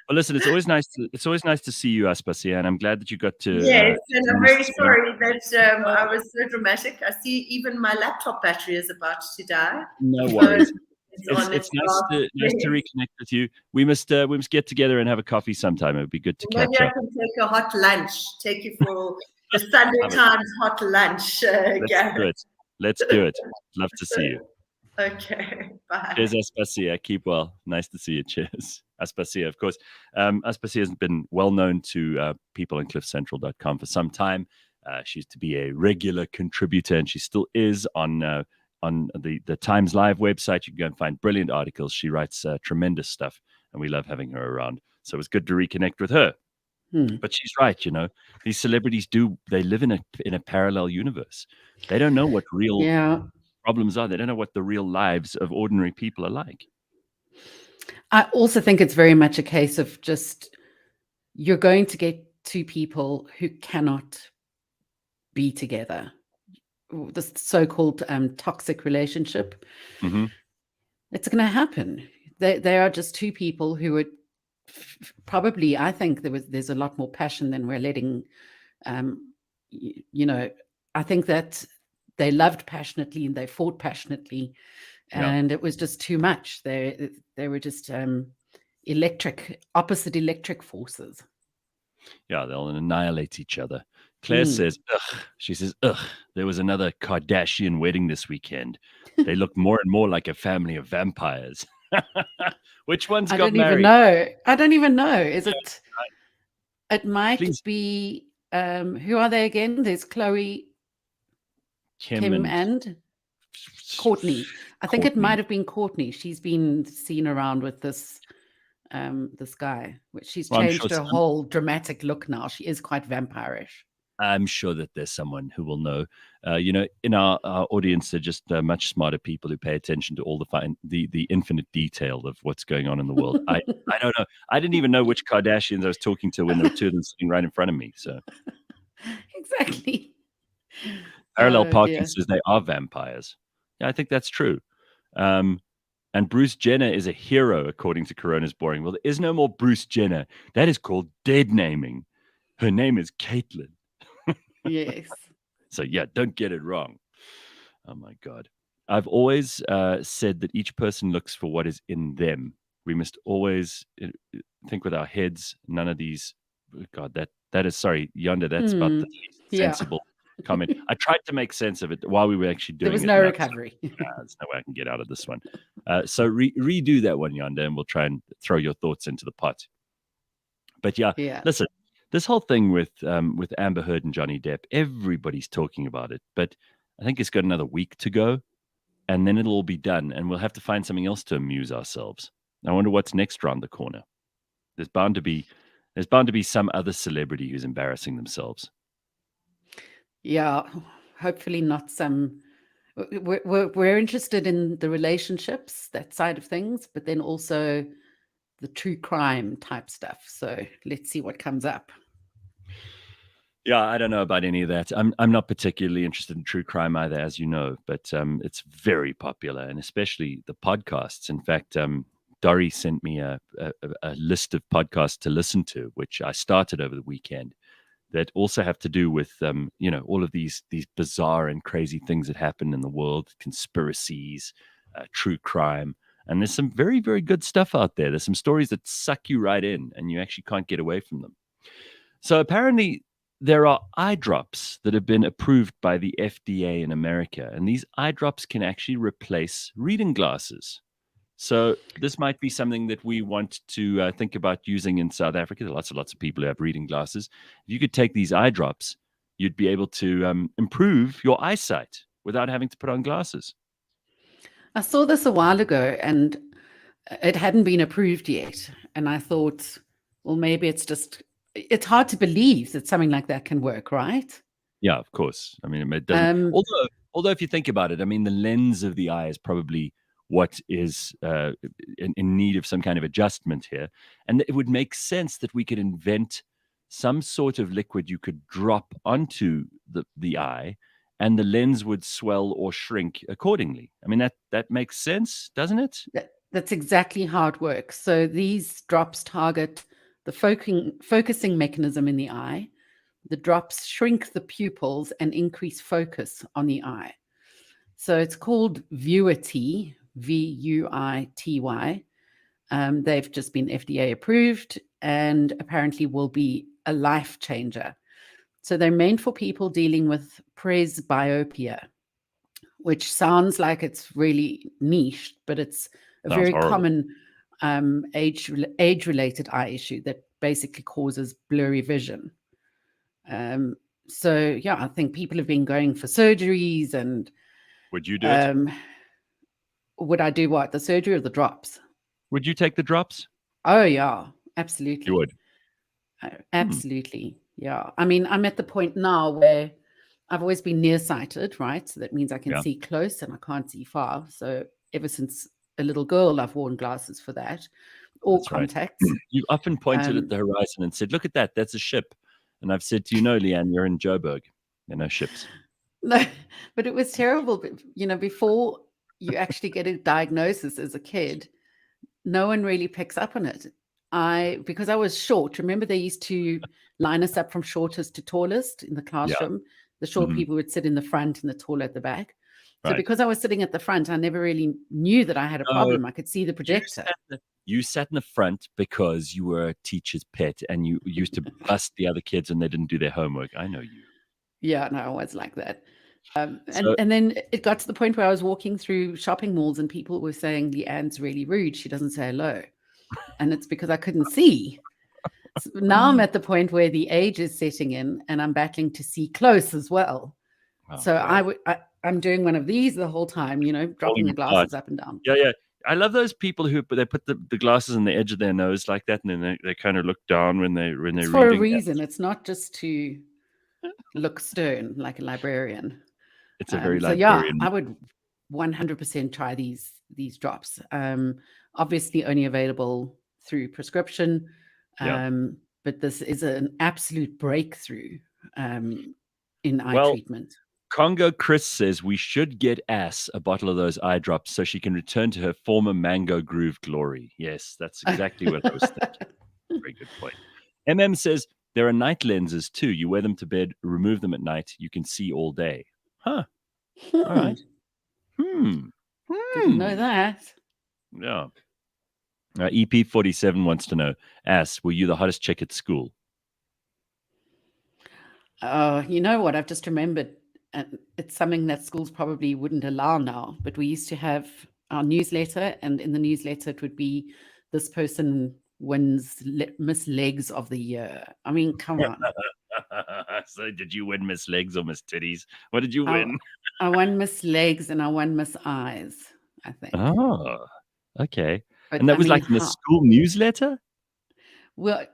Well, listen, it's always nice to see you, Aspasia, and I'm glad that you got to. Yes, and I'm very sorry that I was so dramatic. I see even my laptop battery is about to die. No worries. It's nice to reconnect with you. We must get together and have a coffee sometime. It would be good to catch up. Maybe I can take a hot lunch. Take you for the Sunday Times hot lunch. Let's do it. Love to see you. Okay, bye. Cheers, Aspasia. Keep well. Nice to see you. Cheers. Aspasia, of course. Aspasia has been well known to people on cliffcentral.com for some time. She used to be a regular contributor, and she still is on the Times Live website. You can go and find brilliant articles. She writes tremendous stuff, and we love having her around. So it was good to reconnect with her. But she's right, these celebrities they live in a parallel universe. They don't know what real problems are. They don't know what the real lives of ordinary people are like. I also think it's very much a case of just, you're going to get two people who cannot be together. The so-called toxic relationship. It's going to happen. They are just two people who would probably, I think there's a lot more passion than we're letting, I think that they loved passionately and they fought passionately, and it was just too much. They were just opposite electric forces. Yeah, they'll annihilate each other. Claire says, ugh. She says, ugh, there was another Kardashian wedding this weekend. They look more and more like a family of vampires. Which one's got married? I don't even know. Is it? It might be. Who are they again? There's Chloe, Kim and Courtney. I think it might have been Courtney. She's been seen around with this guy, which she's changed her whole dramatic look now. She is quite vampirish. I'm sure that there's someone who will know. In our audience, they're just much smarter people who pay attention to all the infinite detail of what's going on in the world. I don't know. I didn't even know which Kardashians I was talking to when there were two of them sitting right in front of me. So exactly. Parallel parking says they are vampires. Yeah, I think that's true. And Bruce Jenner is a hero, according to Corona's Boring. Well, there is no more Bruce Jenner. That is called dead naming. Her name is Caitlyn. Yes. So yeah, don't get it wrong. Oh my God. I've always said that each person looks for what is in them. We must always think with our heads. None of these. God, that is sorry, Yonder. That's about the sensible comment. I tried to make sense of it while we were actually doing it. There was no recovery. There's no way I can get out of this one. So redo that one, Yonder, and we'll try and throw your thoughts into the pot. But yeah. Listen. This whole thing with Amber Heard and Johnny Depp, everybody's talking about it, but I think it's got another week to go, and then it'll all be done, and we'll have to find something else to amuse ourselves. I wonder what's next around the corner. There's bound to be some other celebrity who's embarrassing themselves. Yeah, hopefully not some. We're interested in the relationships, that side of things, but then also the true crime type stuff. So let's see what comes up. Yeah, I don't know about any of that. I'm not particularly interested in true crime either, as you know, but it's very popular, and especially the podcasts. In fact, Dory sent me a list of podcasts to listen to, which I started over the weekend, that also have to do with all of these bizarre and crazy things that happen in the world, conspiracies, true crime. And there's some very, very good stuff out there. There's some stories that suck you right in, and you actually can't get away from them. So apparently there are eye drops that have been approved by the FDA in America, and these eye drops can actually replace reading glasses. So this might be something that we want to think about using in South Africa. There are lots of people who have reading glasses. If you could take these eye drops, you'd be able to improve your eyesight without having to put on glasses. I saw this a while ago and it hadn't been approved yet. And I thought, well, maybe it's hard to believe that something like that can work, right? Yeah, of course. I mean, it doesn't. Although if you think about it, I mean, the lens of the eye is probably what is in need of some kind of adjustment here. And it would make sense that we could invent some sort of liquid you could drop onto the eye, and the lens would swell or shrink accordingly. I mean, that makes sense, doesn't it? That's exactly how it works. So these drops target the focusing mechanism in the eye. The drops shrink the pupils and increase focus on the eye. So it's called Vuity, Vuity. They've just been FDA approved and apparently will be a life changer. So they're meant for people dealing with presbyopia, which sounds like it's really niche, but it's a very common age-related eye issue that basically causes blurry vision. So yeah, I think people have been going for surgeries. And would you do it? Would I do what? The surgery or the drops? Would you take the drops? Oh yeah, absolutely. You would? Absolutely. Yeah. I mean, I'm at the point now where I've always been nearsighted, right? So that means I can see close and I can't see far. So ever since a little girl, I've worn glasses for that, or That's contacts. Right. You often pointed at the horizon and said, "Look at that, that's a ship." And I've said to you, "No, Leanne, you're in Joburg. There are no ships." No, but it was terrible. But, you know, before you actually get a diagnosis as a kid, no one really picks up on it. Because I was short, remember they used to line us up from shortest to tallest in the classroom. Yeah. The short people would sit in the front and the tall at the back. So because I was sitting at the front, I never really knew that I had a problem. I could see the projector. You sat in the front because you were a teacher's pet and you used to bust the other kids when they didn't do their homework. I know you. Yeah, no, I was like that. And then it got to the point where I was walking through shopping malls and people were saying, Leanne's really rude. She doesn't say hello. And it's because I couldn't see. So now I'm at the point where the age is setting in and I'm battling to see close as well. Oh, so I'm doing one of these the whole time, you know, dropping the glasses up and down. Yeah. I love those people who they put the glasses on the edge of their nose like that, and then they kind of look down when they're reading. For a reason. It's not just to look stern like a librarian. It's a very librarian. I would 100% try these drops. Obviously only available through prescription. But this is an absolute breakthrough in eye treatment. Congo Chris says we should get Ass a bottle of those eye drops so she can return to her former Mango Groove glory. Yes, that's exactly what I was thinking. Very good point. MM says there are night lenses too. You wear them to bed, remove them at night. You can see all day. Huh. All right. Didn't know that. Yeah. EP47 wants to know, Ass, were you the hottest chick at school? You know what? I've just remembered. And it's something that schools probably wouldn't allow now. But we used to have our newsletter, and in the newsletter, it would be this person wins Miss Legs of the Year. I mean, come on. So did you win Miss Legs or Miss Titties? What did you win? I won Miss Legs and I won Miss Eyes, I think. Oh, okay. But and that was like in the school newsletter? Well,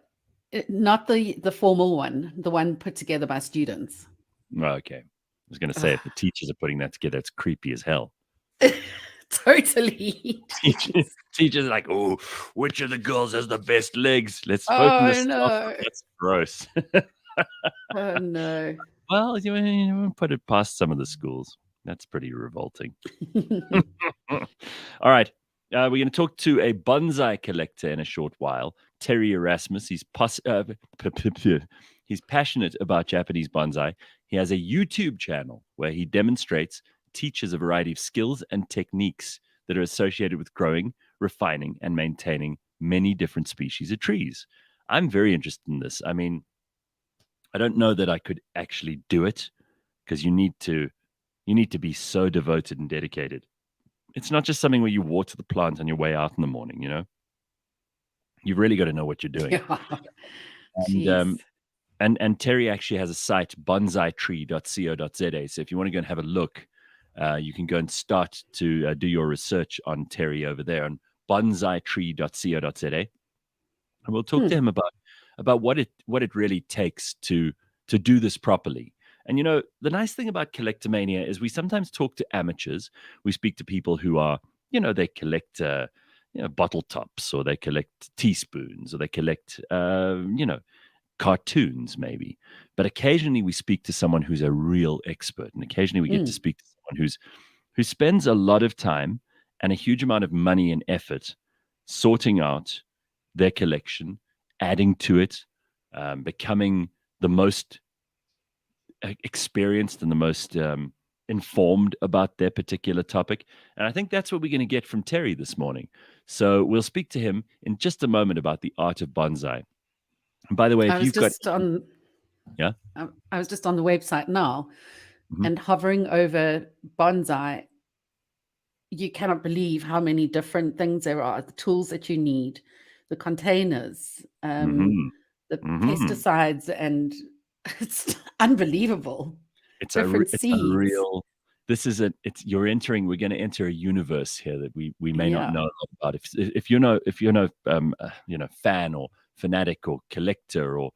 not the formal one, the one put together by students. Oh, okay. I was going to say, if the teachers are putting that together, it's creepy as hell. Totally. Teachers are like, oh, which of the girls has the best legs? Let's vote in this. No. That's gross. Oh, no. Well, you put it past some of the schools. That's pretty revolting. All right. We're going to talk to a bonsai collector in a short while, Terry Erasmus. He's passionate about Japanese bonsai. He has a YouTube channel where he demonstrates, teaches a variety of skills and techniques that are associated with growing, refining, and maintaining many different species of trees. I'm very interested in this. I mean, I don't know that I could actually do it, because you need to be so devoted and dedicated. It's not just something where you water the plant on your way out in the morning, You've really got to know what you're doing. Yeah. And Jeez. and Terry actually has a site, bonsaitree.co.za. So if you want to go and have a look, you can go and start to do your research on Terry over there on bonsaitree.co.za. And we'll talk to him about what it really takes to do this properly. And the nice thing about Collectomania is we sometimes talk to amateurs. We speak to people who are, they collect bottle tops, or they collect teaspoons, or they collect cartoons maybe. But occasionally we speak to someone who's a real expert, and occasionally we get to speak to someone who spends a lot of time and a huge amount of money and effort sorting out their collection, adding to it, becoming the most experienced and the most informed about their particular topic. And I think that's what we're going to get from Terry this morning. So we'll speak to him in just a moment about the art of bonsai. And by the way, if you've got... Yeah? I was just on the website now, Mhm. and hovering over bonsai, you cannot believe how many different things there are, the tools that you need, the containers, Mhm. the Mhm. pesticides, and it's unbelievable. It's Different a seeds. real... we're going to enter a universe here that we may not Yeah. know a lot about. If you're no fan or fanatic or collector or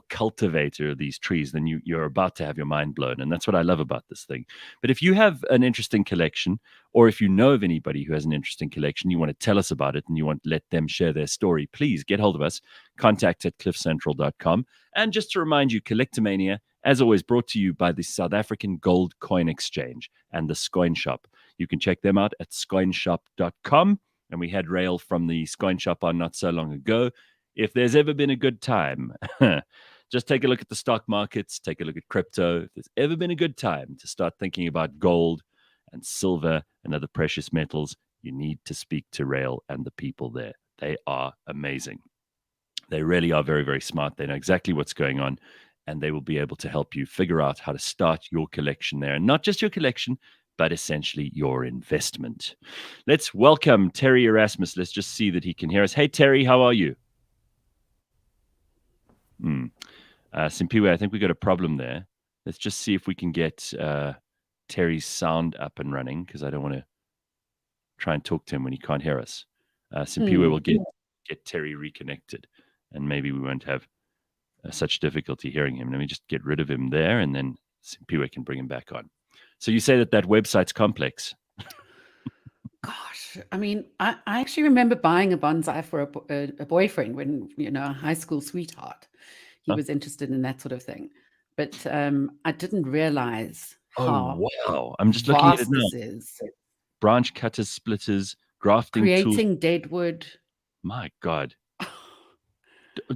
cultivator of these trees, then you're about to have your mind blown. And that's what I love about this thing. But if you have an interesting collection, or if you know of anybody who has an interesting collection, you want to tell us about it and you want to let them share their story, please get hold of us. contact@cliffcentral.com. And just to remind you, Collectomania, as always, brought to you by the South African Gold Coin Exchange and the Scoin Shop. You can check them out at scoinshop.com. And we had Rail from the Scoin Shop on not so long ago. If there's ever been a good time, just take a look at the stock markets, take a look at crypto. If there's ever been a good time to start thinking about gold and silver and other precious metals, you need to speak to Rail and the people there. They are amazing. They really are very, very smart. They know exactly what's going on, and they will be able to help you figure out how to start your collection there. And not just your collection, but essentially your investment. Let's welcome Terry Erasmus. Let's just see that he can hear us. Hey, Terry, how are you? Simpiwe, I think we got a problem there. Let's just see if we can get Terry's sound up and running, because I don't want to try and talk to him when he can't hear us. Simpiwe will get Terry reconnected, and maybe we won't have such difficulty hearing him. Let me just get rid of him there, and then Simpiwe can bring him back on. So you say that website's complex. Gosh, I mean, I actually remember buying a bonsai for a boyfriend when, a high school sweetheart. He was interested in that sort of thing. But I didn't realize how wow. I'm just looking at it vast now. this is. Branch cutters, splitters, grafting tools. Creating deadwood. My God.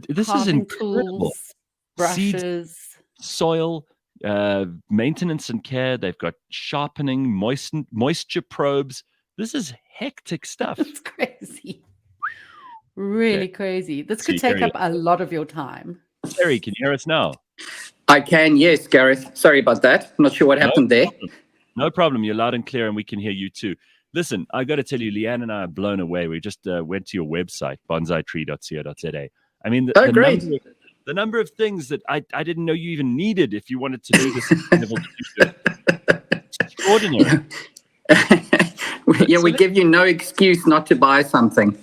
This is Carving incredible. tools, brushes. Seeds, soil, maintenance and care. They've got sharpening, moisture probes. This is hectic stuff. It's crazy. Really crazy. This could take up a lot of your time. Terry, can you hear us now? I can, yes, Gareth. Sorry about that. Not sure what happened there. No problem. You're loud and clear, and we can hear you too. Listen, I got to tell you, Leanne and I are blown away. We just went to your website, bonsaitree.co.za. I mean, the number of things that I didn't know you even needed if you wanted to do this. Extraordinary. Yeah, we give you no excuse not to buy something.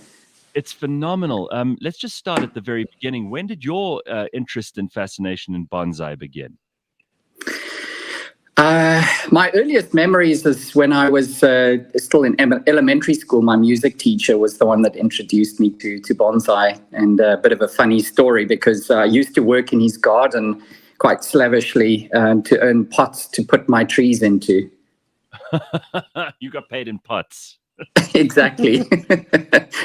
It's phenomenal. Let's just start at the very beginning. When did your interest in fascination in bonsai begin? My earliest memories is when I was still in elementary school. My music teacher was the one that introduced me to bonsai, and a bit of a funny story because I used to work in his garden quite slavishly to earn pots to put my trees into. You got paid in pots. Exactly.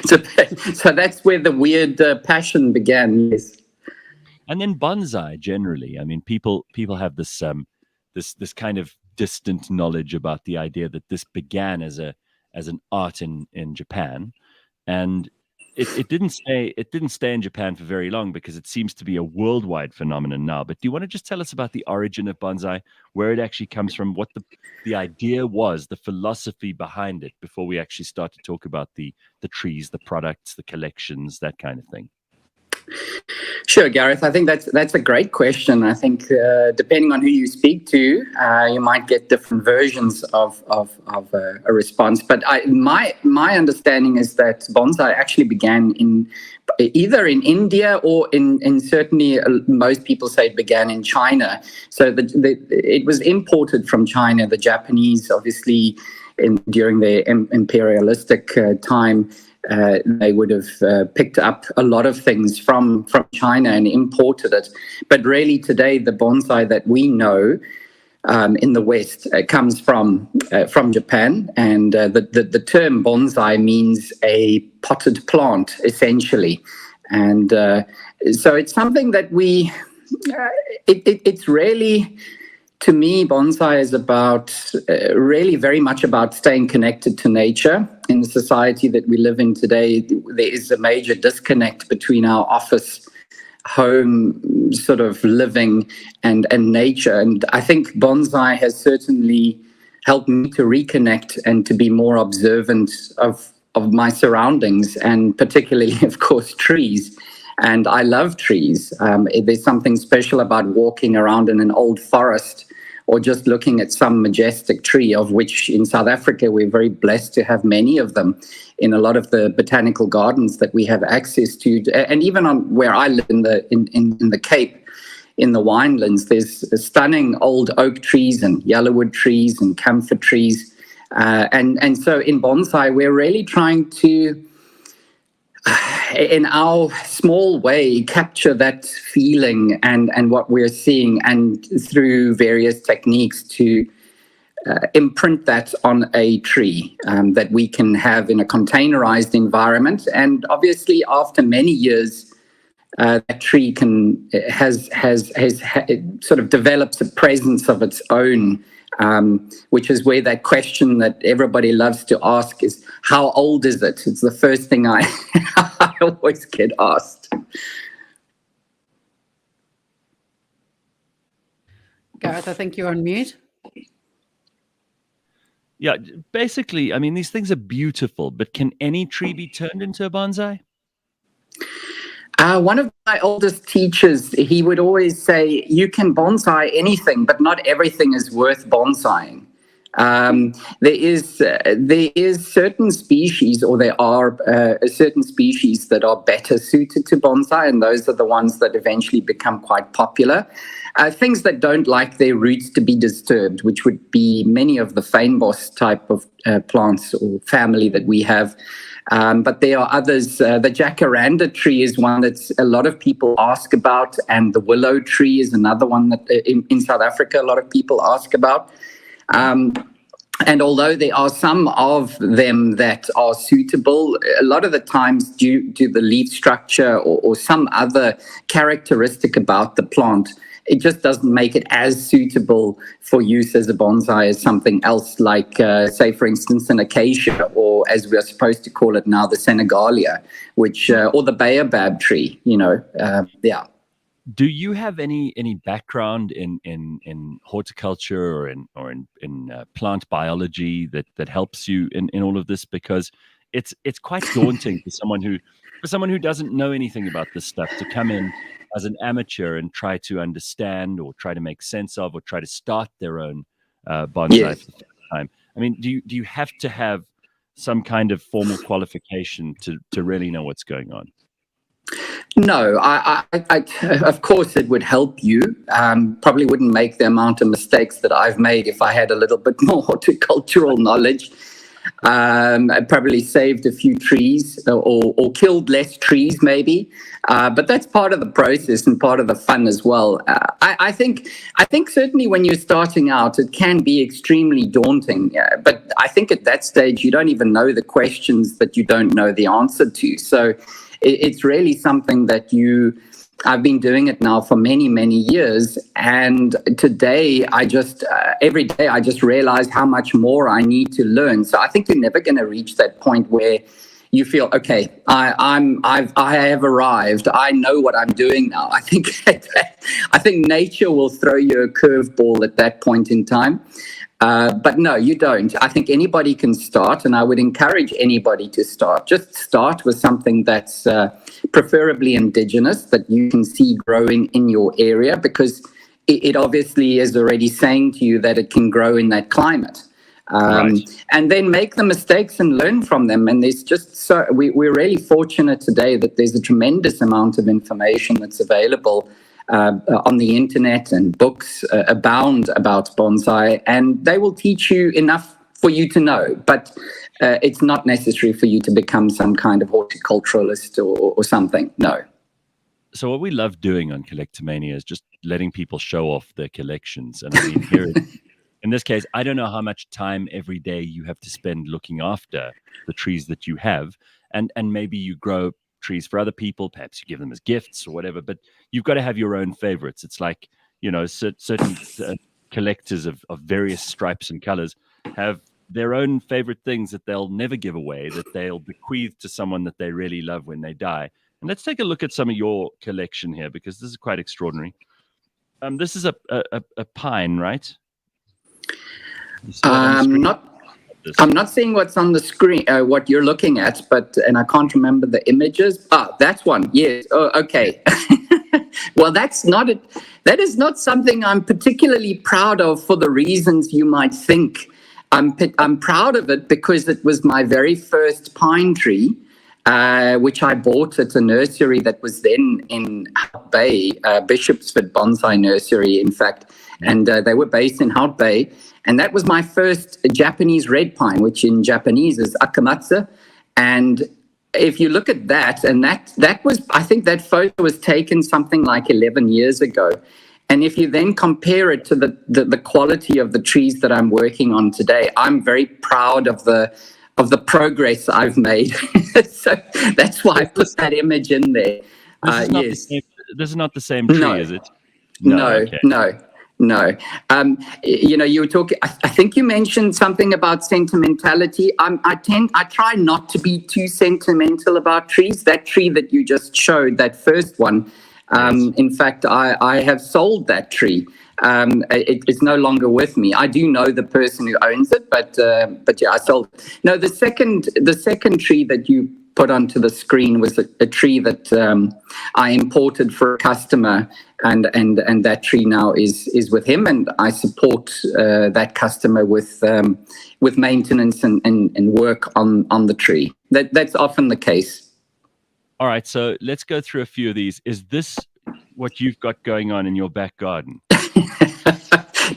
So that's where the weird passion began. Yes. And then bonsai generally. I mean, people have this this kind of distant knowledge about the idea that this began as an art in Japan, and it didn't stay in Japan for very long because it seems to be a worldwide phenomenon now. But do you want to just tell us about the origin of bonsai, where it actually comes from, what the idea was, the philosophy behind it, before we actually start to talk about the trees, the products, the collections, that kind of thing? Sure, Gareth. I think that's a great question. I think depending on who you speak to, you might get different versions of a response. But my understanding is that bonsai actually began either in India or in certainly most people say it began in China. So it was imported from China. The Japanese, obviously, during their imperialistic time. They would have picked up a lot of things from China and imported it. But really today, the bonsai that we know in the West comes from Japan. And the term bonsai means a potted plant, essentially. And so it's something that it's really... To me, bonsai is about really very much about staying connected to nature. In the society that we live in today, there is a major disconnect between our office, home sort of living and nature. And I think bonsai has certainly helped me to reconnect and to be more observant of my surroundings, and particularly, of course, trees. And I love trees. There's something special about walking around in an old forest or just looking at some majestic tree, of which in South Africa we're very blessed to have many of them in a lot of the botanical gardens that we have access to. And even on where I live in the Cape, in the winelands, there's stunning old oak trees and yellowwood trees and camphor trees. And so in bonsai, we're really trying to, in our small way, capture that feeling and what we're seeing, and through various techniques to imprint that on a tree that we can have in a containerized environment. And obviously, after many years, that tree has sort of develops a presence of its own, which is where that question that everybody loves to ask is, how old is it? It's the first thing I always get asked. Gareth, I think you're on mute. Yeah, basically, I mean, these things are beautiful, but can any tree be turned into a bonsai? One of my oldest teachers, he would always say, you can bonsai anything, but not everything is worth bonsaiing. There is certain species, or there are certain species that are better suited to bonsai, and those are the ones that eventually become quite popular. Things that don't like their roots to be disturbed, which would be many of the fynbos type of plants or family that we have. But there are others. The jacaranda tree is one that a lot of people ask about, and the willow tree is another one that in South Africa a lot of people ask about. And although there are some of them that are suitable, a lot of the times due to the leaf structure or some other characteristic about the plant, it just doesn't make it as suitable for use as a bonsai as something else like, say, for instance, an acacia, or as we're supposed to call it now, the Senegalia, which or the baobab tree, yeah. Do you have any background in horticulture or in plant biology that helps you in all of this? Because it's quite daunting for someone who doesn't know anything about this stuff to come in as an amateur and try to understand or try to make sense of or try to start their own bonsai Yes. for the first time. I mean, do you have to have some kind of formal qualification to really know what's going on? No, I of course it would help you. Probably wouldn't make the amount of mistakes that I've made if I had a little bit more horticultural knowledge. I probably saved a few trees or killed less trees maybe, but that's part of the process and part of the fun as well. I think certainly when you're starting out, it can be extremely daunting, but I think at that stage you don't even know the questions that you don't know the answer to. So it's really something that I've been doing it now for many, many years. And today, every day, I just realize how much more I need to learn. So I think you're never going to reach that point where you feel, okay, I have arrived. I know what I'm doing now. I think nature will throw you a curveball at that point in time. But no, you don't. I think anybody can start, and I would encourage anybody to start. Just start with something that's preferably indigenous, that you can see growing in your area, because it obviously is already saying to you that it can grow in that climate. Right. And then make the mistakes and learn from them. And there's just we're really fortunate today that there's a tremendous amount of information that's available on the internet, and books abound about bonsai, and they will teach you enough for you to know, but it's not necessary for you to become some kind of horticulturalist or something. No. So what we love doing on Collectomania is just letting people show off their collections. And I mean, here in this case, I don't know how much time every day you have to spend looking after the trees that you have, and maybe you grow trees for other people, perhaps you give them as gifts or whatever, but you've got to have your own favorites. It's like, you know, certain collectors of various stripes and colors have their own favorite things that they'll never give away, that they'll bequeath to someone that they really love when they die. And let's take a look at some of your collection here, because this is quite extraordinary. This is a pine, right? I'm not seeing what's on the screen, what you're looking at, and I can't remember the images. That's one. Yes. Oh, okay. Well, that is not something I'm particularly proud of for the reasons you might think. I'm proud of it because it was my very first pine tree, which I bought at a nursery that was then in Hout Bay, Bishopsford Bonsai Nursery, in fact. And they were based in Hout Bay. And that was my first Japanese red pine, which in Japanese is akamatsu. And if you look at that, and that was, I think that photo was taken something like 11 years ago. And if you then compare it to the quality of the trees that I'm working on today, I'm very proud of the progress I've made. So that's why I put that image in there. This is not the same tree, is it? No, okay. No. You know, you were talking, I think you mentioned something about sentimentality. I try not to be too sentimental about trees. That tree that you just showed, that first one, yes. In fact, I have sold that tree. It's no longer with me. I do know the person who owns it, but yeah, I sold it. No, the second tree that you put onto the screen was a tree that I imported for a customer, and that tree now is with him, and I support that customer with maintenance and work on the tree. That's often the case. All right, so let's go through a few of these. Is this what you've got going on in your back garden?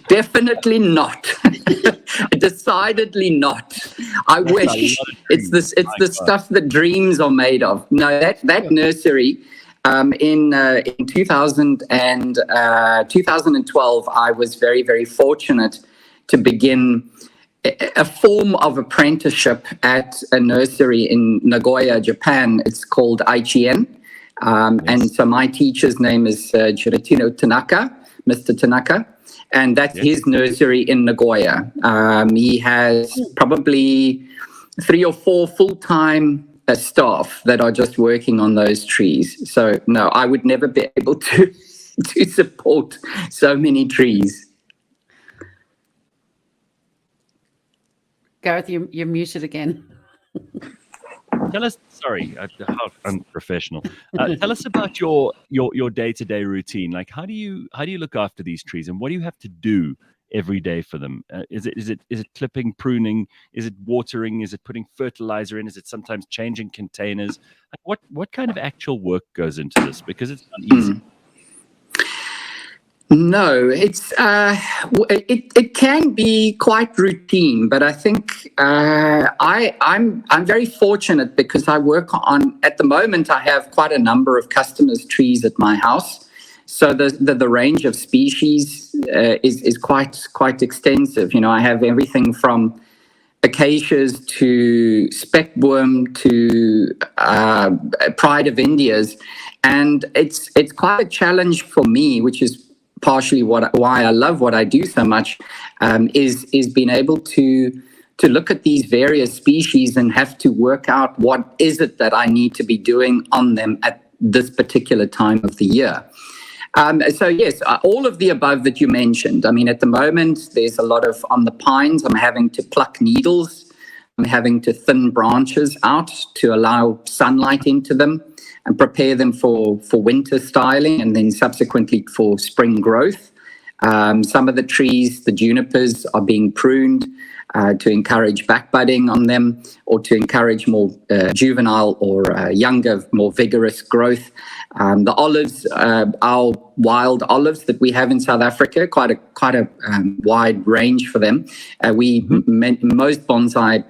Definitely not. Decidedly not. I wish. It's the stuff that dreams are made of. No, that nursery in 2012, I was very, very fortunate to begin a form of apprenticeship at a nursery in Nagoya, Japan. It's called Aichien. Yes. And so my teacher's name is Jiretino Tanaka, Mr. Tanaka. And that's his nursery in Nagoya. He has probably 3 or 4 full-time staff that are just working on those trees. So, no, I would never be able to support so many trees. Gareth, you're muted again. Tell us, sorry, how unprofessional. Tell us about your day-to-day routine. Like, how do you look after these trees, and what do you have to do every day for them? Is it clipping, pruning? Is it watering? Is it putting fertilizer in? Is it sometimes changing containers? Like, what kind of actual work goes into this? Because it's not easy. No, it's it can be quite routine, but I think I'm very fortunate because I work on, at the moment I have quite a number of customers' trees at my house, so the range of species is quite extensive. You know, I have everything from acacias to speckboom to Pride of Indias, and it's quite a challenge for me, which is partially why I love what I do so much, is being able to to look at these various species and have to work out what is it that I need to be doing on them at this particular time of the year. So yes, all of the above that you mentioned. I mean, at the moment, there's a lot of, on the pines, I'm having to pluck needles. I'm having to thin branches out to allow sunlight into them and prepare them for winter styling and then subsequently for spring growth. Some of the trees, the junipers, are being pruned to encourage backbudding on them or to encourage more juvenile or younger, more vigorous growth. The olives, our wild olives that we have in South Africa, quite a wide range for them. Most bonsai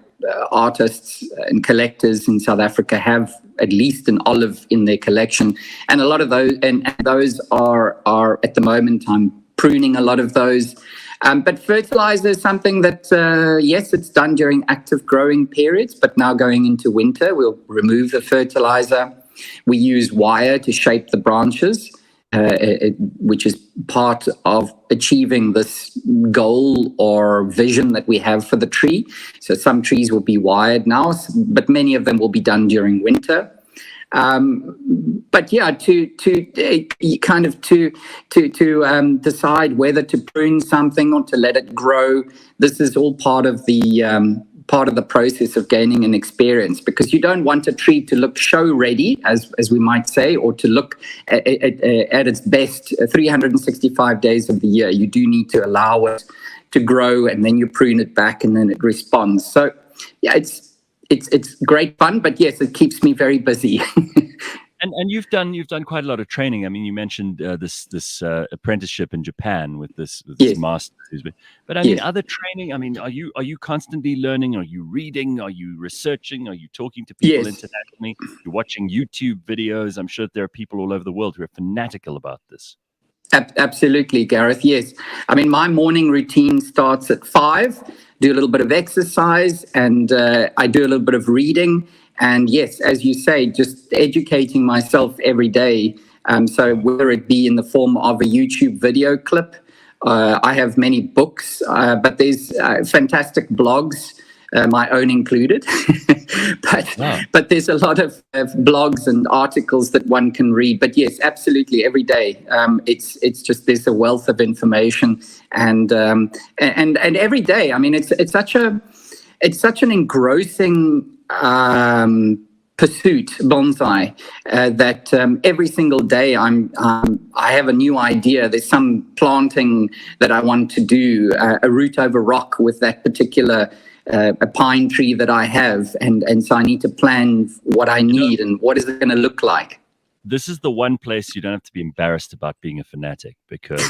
artists and collectors in South Africa have at least an olive in their collection, and a lot of those, and those are at the moment, I'm pruning a lot of those. But fertilizer is something that, yes, it's done during active growing periods, but now going into winter, we'll remove the fertilizer. We use wire to shape the branches, which is part of achieving this goal or vision that we have for the tree. So some trees will be wired now, but many of them will be done during winter. But yeah, to decide whether to prune something or to let it grow, this is all part of the process of gaining an experience, because you don't want a tree to look show ready, as we might say, or to look at its best 365 days of the year. You do need to allow it to grow, and then you prune it back, and then it responds. So yeah, it's great fun, but yes, it keeps me very busy. And you've done quite a lot of training. I mean, you mentioned this apprenticeship in Japan with this Yes. master. But I mean, Yes. other training. I mean, are you constantly learning? Are you reading? Are you researching? Are you talking to people Yes. internationally? You're watching YouTube videos. I'm sure there are people all over the world who are fanatical about this. Absolutely, Gareth. Yes. I mean, my morning routine starts at 5, do a little bit of exercise, and I do a little bit of reading. And yes, as you say, just educating myself every day. So whether it be in the form of a YouTube video clip, I have many books, but there's fantastic blogs, my own included. But there's a lot of blogs and articles that one can read. But yes, absolutely, every day. It's just, there's a wealth of information, and every day. I mean, it's such an engrossing pursuit, bonsai, that every single day I have a new idea. There's some planting that I want to do, a root over rock with that particular a pine tree that I have, and so I need to plan what I need and what is it going to look like. This is the one place you don't have to be embarrassed about being a fanatic, because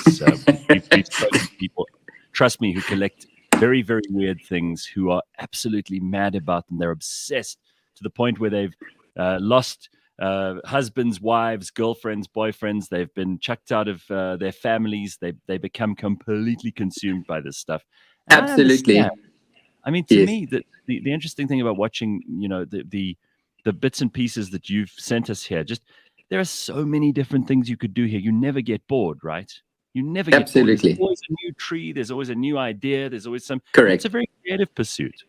we've spoken to people, trust me, who collect very, very weird things, who are absolutely mad about them. They're obsessed to the point where they've lost husbands, wives, girlfriends, boyfriends. They've been chucked out of their families. They become completely consumed by this stuff. And Absolutely. I mean, to me, the interesting thing about watching, the bits and pieces that you've sent us here, just there are so many different things you could do here. You never get bored, right? You never get bored. There's always a new tree. There's always a new idea. There's always some. Correct. It's a very creative pursuit.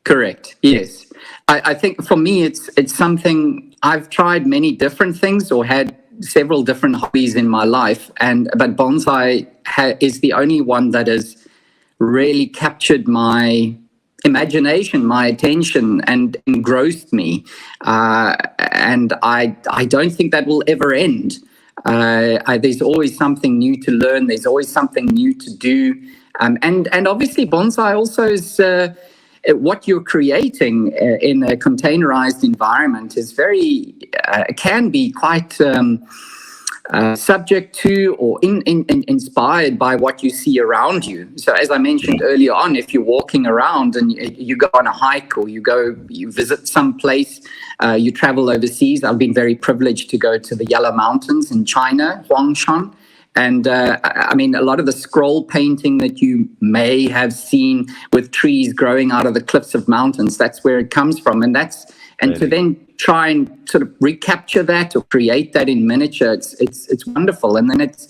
Correct. Yes. I think for me, it's something I've tried many different things or had several different hobbies in my life, but bonsai is the only one that has really captured my imagination, my attention, and engrossed me. And I don't think that will ever end. There's always something new to learn. There's always something new to do. And obviously bonsai also is what you're creating in a containerized environment is can be quite subject to or inspired by what you see around you. So as I mentioned earlier on, if you're walking around and you go on a hike or you visit some place, you travel overseas. I've been very privileged to go to the Yellow Mountains in China, Huangshan. And I mean, a lot of the scroll painting that you may have seen with trees growing out of the cliffs of mountains, that's where it comes from. And that's and to then try and sort of recapture that or create that in miniature, it's wonderful. And then it's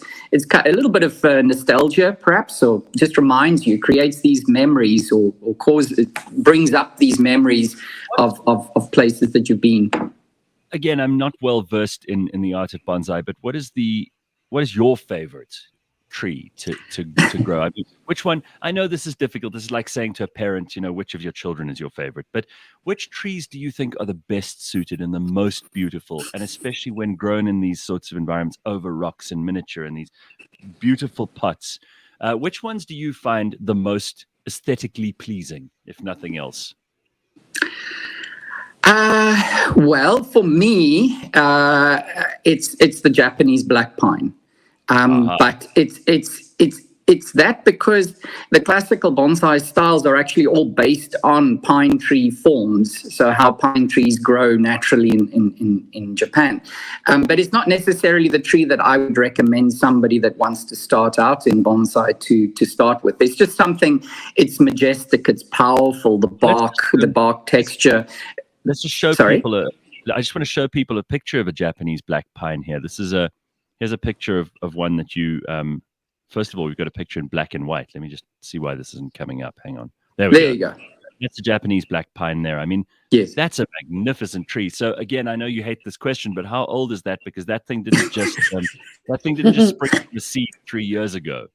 a little bit of nostalgia, perhaps, or just reminds you, creates these memories, or it brings up these memories of places that you've been. Again, I'm not well versed in the art of bonsai, but what is your favorite tree to grow? I mean, which one? I know this is difficult. This is like saying to a parent, which of your children is your favorite, but which trees do you think are the best suited and the most beautiful, and especially when grown in these sorts of environments over rocks and miniature and these beautiful pots? Which ones do you find the most aesthetically pleasing, if nothing else? Well, for me, it's the Japanese black pine. But it's that because the classical bonsai styles are actually all based on pine tree forms, so how pine trees grow naturally in Japan. But it's not necessarily the tree that I would recommend somebody that wants to start out in bonsai to start with. It's just something, it's majestic, it's powerful, the bark texture. Let's just show people I just want to show people a picture of a Japanese black pine here. Here's a picture of one that you, first of all, we've got a picture in black and white. Let me just see why this isn't coming up. Hang on. There you go. That's a Japanese black pine there. I mean, yes, that's a magnificent tree. So again, I know you hate this question, but how old is that? Because that thing didn't just, spring from the seed 3 years ago.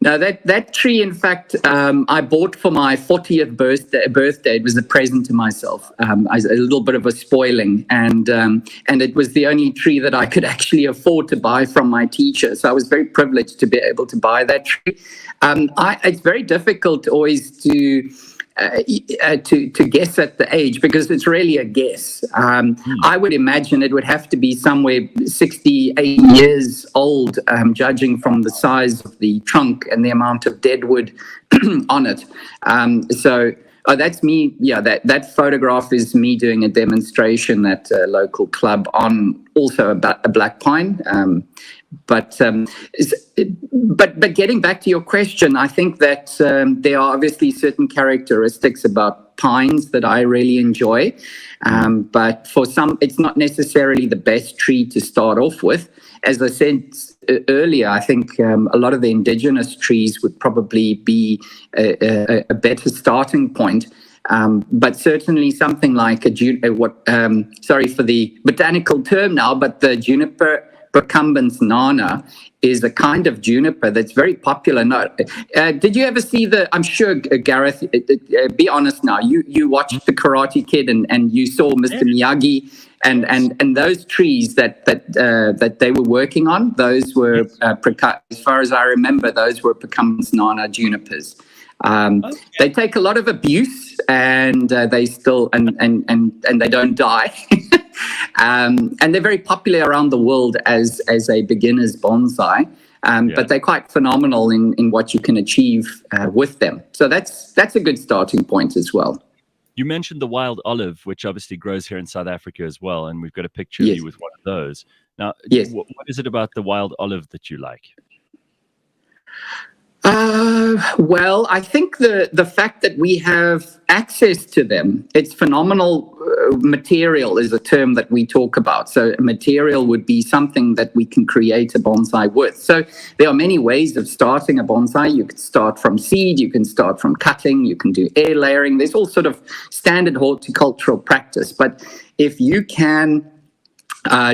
No, that tree, in fact, I bought for my 40th birthday. It was a present to myself, a little bit of a spoiling, and it was the only tree that I could actually afford to buy from my teacher. So I was very privileged to be able to buy that tree. It's very difficult always to guess at the age, because it's really a guess. I would imagine it would have to be somewhere 68 years old, judging from the size of the trunk and the amount of dead wood on it. That's me. Yeah, that photograph is me doing a demonstration at a local club on also a black pine. But getting back to your question, I think that there are obviously certain characteristics about pines that I really enjoy. But for some, it's not necessarily the best tree to start off with. As I said earlier, I think a lot of the indigenous trees would probably be a better starting point. But certainly something like sorry for the botanical term now, but the Juniper procumbens nana is a kind of juniper that's very popular. Did you ever see I'm sure, Gareth, be honest now, you watched the Karate Kid and you saw Mr. Miyagi and those trees that they were working on, those were, as far as I remember, those were procumbens nana junipers. They take a lot of abuse and they still, and they don't die. And they're very popular around the world as a beginner's bonsai. But they're quite phenomenal in what you can achieve with them. So that's a good starting point as well. You mentioned the wild olive, which obviously grows here in South Africa as well, and we've got a picture of you with one of those. Now, what is it about the wild olive that you like? Well, I think the fact that we have access to them, it's phenomenal. Material is a term that we talk about. So a material would be something that we can create a bonsai with. So there are many ways of starting a bonsai. You could start from seed, you can start from cutting, you can do air layering. There's all sort of standard horticultural practice. But if you can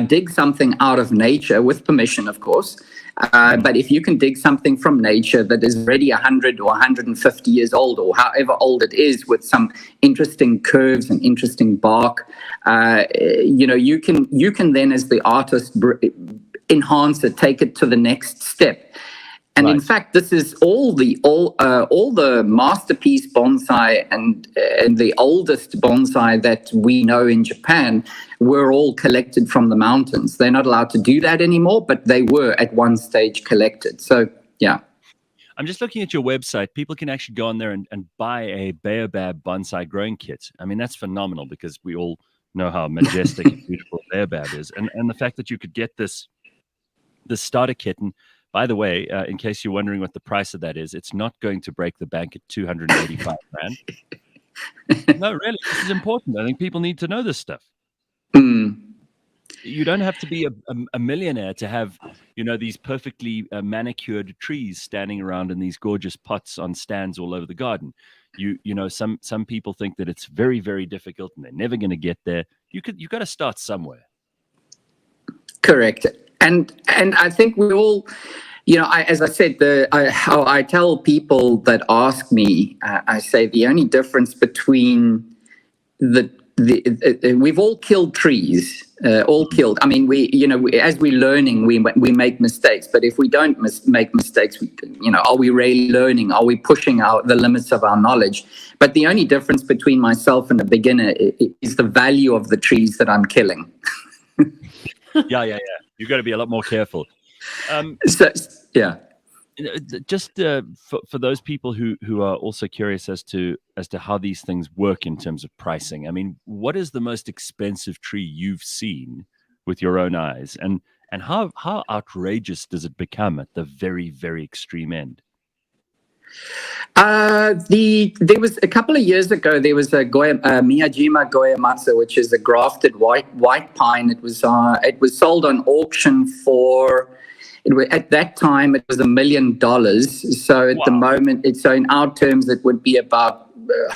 dig something out of nature, with permission, of course, but if you can dig something from nature that is already 100 or 150 years old, or however old it is, with some interesting curves and interesting bark, you can then, as the artist, enhance it, take it to the next step. And in fact, this is all the masterpiece bonsai and the oldest bonsai that we know in Japan were all collected from the mountains. They're not allowed to do that anymore, but they were at one stage collected. So, yeah. I'm just looking at your website. People can actually go on there and buy a baobab bonsai growing kit. I mean, that's phenomenal, because we all know how majestic and beautiful baobab is. And the fact that you could get this starter kit, and by the way, in case you're wondering what the price of that is, it's not going to break the bank at 285 rand. No, really, this is important. I think people need to know this stuff. Mm. You don't have to be a millionaire to have, these perfectly manicured trees standing around in these gorgeous pots on stands all over the garden. Some people think that it's very, very difficult and they're never going to get there. You've got to start somewhere. Correct. And I think we all, as I said, how I tell people that ask me, I say the only difference between we've all killed trees, all killed. I mean, as we're learning, we make mistakes. But if we don't make mistakes, are we really learning? Are we pushing out the limits of our knowledge? But the only difference between myself and a beginner is the value of the trees that I'm killing. Yeah. You've got to be a lot more careful. Just for those people who are also curious as to how these things work in terms of pricing. I mean, what is the most expensive tree you've seen with your own eyes, and how outrageous does it become at the very, very extreme end? There was a couple of years ago. There was a Miyajima Goemasa, which is a grafted white pine. It was sold on auction for. At that time, it was $1 million. So at the moment, so in our terms, it would be about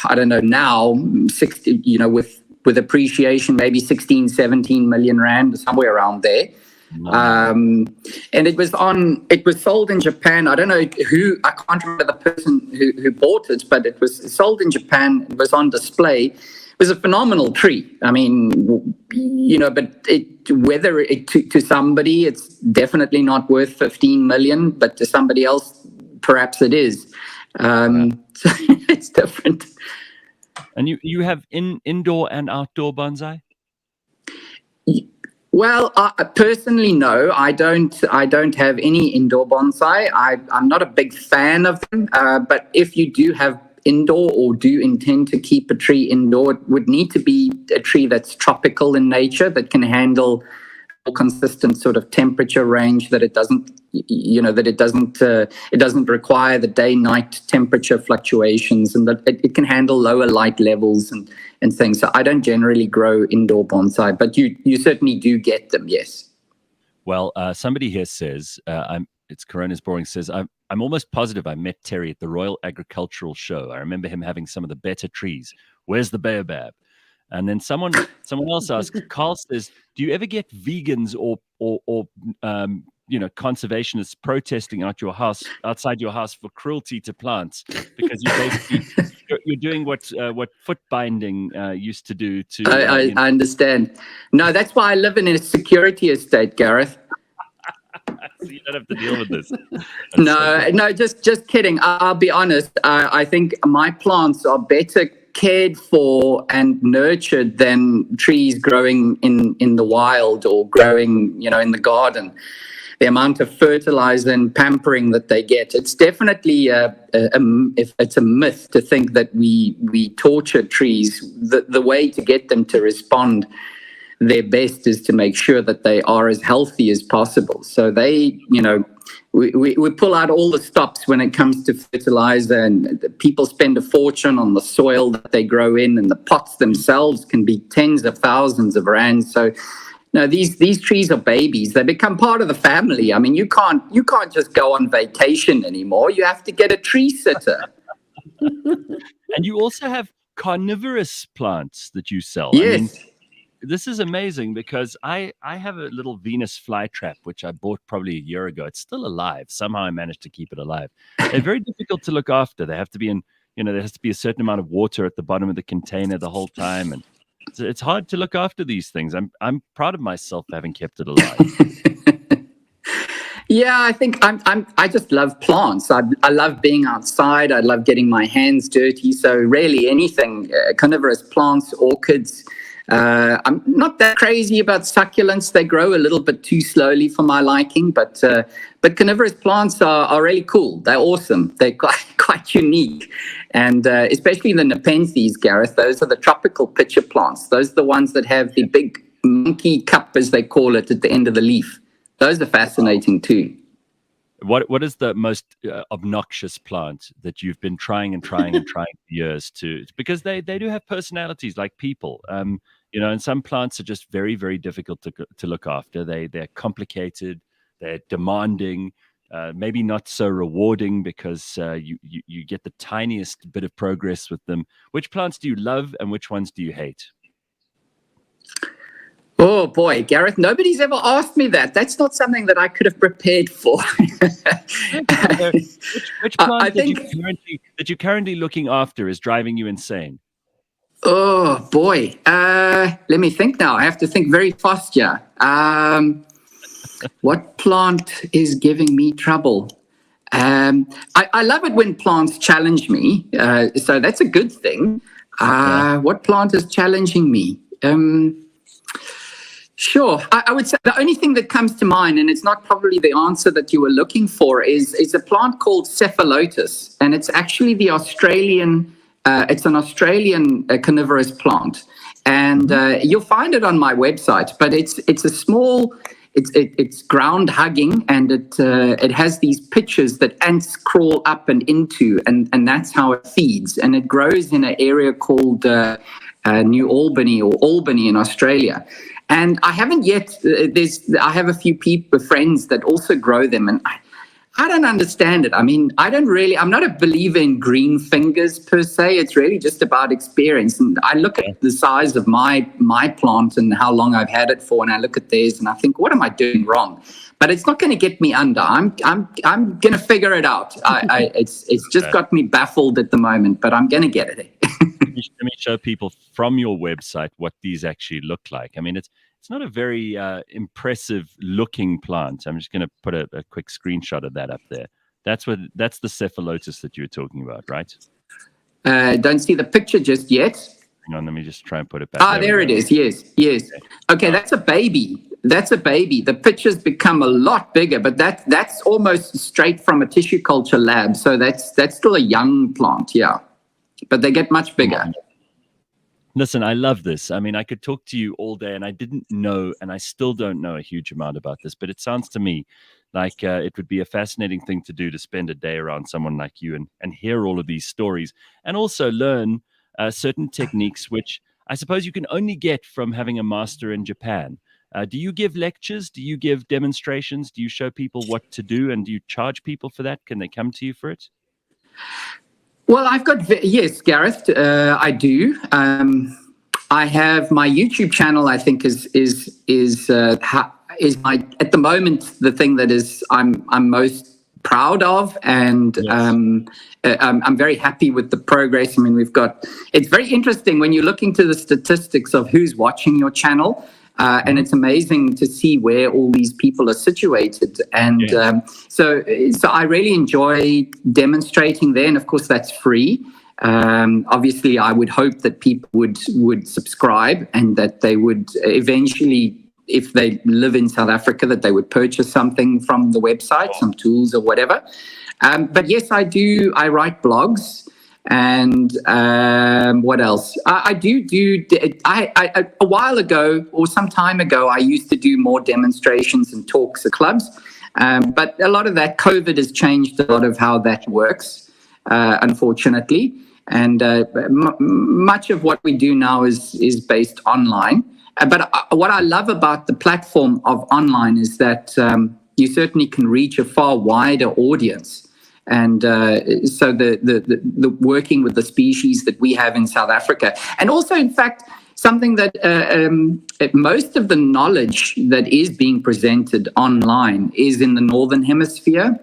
I don't know now 60. With appreciation, maybe 16, 17 million rand, somewhere around there. And it was sold in Japan. I don't know I can't remember the person who bought it, but it was sold in Japan. It was on display. It was a phenomenal tree. I mean, but to somebody, it's definitely not worth 15 million, but to somebody else, perhaps it is. So it's different. And you have indoor and outdoor bonsai? Well, personally, no, I don't have any indoor bonsai. I'm not a big fan of them. But if you do have indoor or do intend to keep a tree indoor, it would need to be a tree that's tropical in nature, that can handle a consistent sort of temperature range, that it doesn't require the day-night temperature fluctuations, and that it can handle lower light levels and things. So I don't generally grow indoor bonsai, but you certainly do get them, yes. Well, somebody here says, it's Corona's Boring, says, I'm almost positive I met Terry at the Royal Agricultural Show. I remember him having some of the better trees. Where's the baobab? And then someone else asked, Carl says, do you ever get vegans or conservationists protesting outside your house for cruelty to plants, because you're doing what foot binding used to do to I understand. No, that's why I live in a security estate, Gareth. So you don't have to deal with this. No, just kidding. I'll be honest. I think my plants are better cared for and nurtured than trees growing in the wild or growing, in the garden. The amount of fertilizer and pampering that they get, it's definitely it's a myth to think that we torture trees. The way to get them to respond their best is to make sure that they are as healthy as possible. So they, we pull out all the stops when it comes to fertilizer, and people spend a fortune on the soil that they grow in, and the pots themselves can be tens of thousands of rands. So no, these trees are babies. They become part of the family. I mean, you can't just go on vacation anymore. You have to get a tree sitter. And you also have carnivorous plants that you sell. Yes. I mean, this is amazing, because I have a little Venus flytrap, which I bought probably a year ago. It's still alive. Somehow I managed to keep it alive. They're very difficult to look after. They have to be there has to be a certain amount of water at the bottom of the container the whole time. And it's hard to look after these things. I'm proud of myself for having kept it alive. Yeah, I think I just love plants. I love being outside. I love getting my hands dirty. So really anything, carnivorous plants, orchids. I'm not that crazy about succulents. They grow a little bit too slowly for my liking, but carnivorous plants are really cool. They're awesome. They're quite unique. And especially the nepenthes, Gareth, those are the tropical pitcher plants. Those are the ones that have the big monkey cup, as they call it, at the end of the leaf. Those are fascinating too. What is the most obnoxious plant that you've been trying and trying and trying for years because they do have personalities like people. And some plants are just very, very difficult to look after. They're complicated, they're demanding, maybe not so rewarding because you get the tiniest bit of progress with them. Which plants do you love and which ones do you hate? Oh boy, Gareth, nobody's ever asked me that. That's not something that I could have prepared for. Which plant that you're currently looking after is driving you insane? Oh boy, let me think now. I have to think very fast here. What plant is giving me trouble? I love it when plants challenge me, so that's a good thing. What plant is challenging me? Sure. I would say the only thing that comes to mind, and it's not probably the answer that you were looking for, is a plant called cephalotus, and it's actually the Australian. It's an Australian carnivorous plant, and you'll find it on my website. But it's a small. It's ground hugging, and it has these pitches that ants crawl up and into, and that's how it feeds. And it grows in an area called New Albany or Albany in Australia. And I haven't yet. I have a few friends that also grow them, and I don't understand it. I mean, I'm not a believer in green fingers per se. It's really just about experience. And I look at the size of my plant and how long I've had it for, and I look at theirs and I think, what am I doing wrong? But it's not going to get me under. I'm going to figure it out. It's just got me baffled at the moment, but I'm going to get it. Let me show people from your website what these actually look like. I mean, it's not a very impressive looking plant. I'm just going to put a quick screenshot of that up there. That's the cephalotus that you were talking about, right? Don't see the picture just yet. Hang on, let me just try and put it back. There it is. Yes. Okay, that's a baby. The picture's become a lot bigger, but that's almost straight from a tissue culture lab. So that's still a young plant, yeah. But they get much bigger. Listen, I love this. I mean, I could talk to you all day, and I didn't know, and I still don't know a huge amount about this, but it sounds to me like it would be a fascinating thing to do, to spend a day around someone like you and hear all of these stories, and also learn certain techniques, which I suppose you can only get from having a master in Japan. Do you give lectures? Do you give demonstrations? Do you show people what to do? And do you charge people for that? Can they come to you for it? Well, yes, Gareth, I do. I have my YouTube channel. I think is my, at the moment, the thing that is I'm most proud of, and yes. I'm very happy with the progress. I mean, it's very interesting when you look into the statistics of who's watching your channel. And it's amazing to see where all these people are situated. And so I really enjoy demonstrating there. And of course, that's free. Obviously, I would hope that people would subscribe, and that they would eventually, if they live in South Africa, that they would purchase something from the website, some tools or whatever. But yes, I do. I write blogs. And what else? I a while ago, or some time ago, I used to do more demonstrations and talks at clubs. But a lot of that, COVID has changed a lot of how that works, unfortunately. And much of what we do now is based online. But what I love about the platform of online is that you certainly can reach a far wider audience. And so the working with the species that we have in South Africa, and also, in fact, something that most of the knowledge that is being presented online is in the Northern Hemisphere,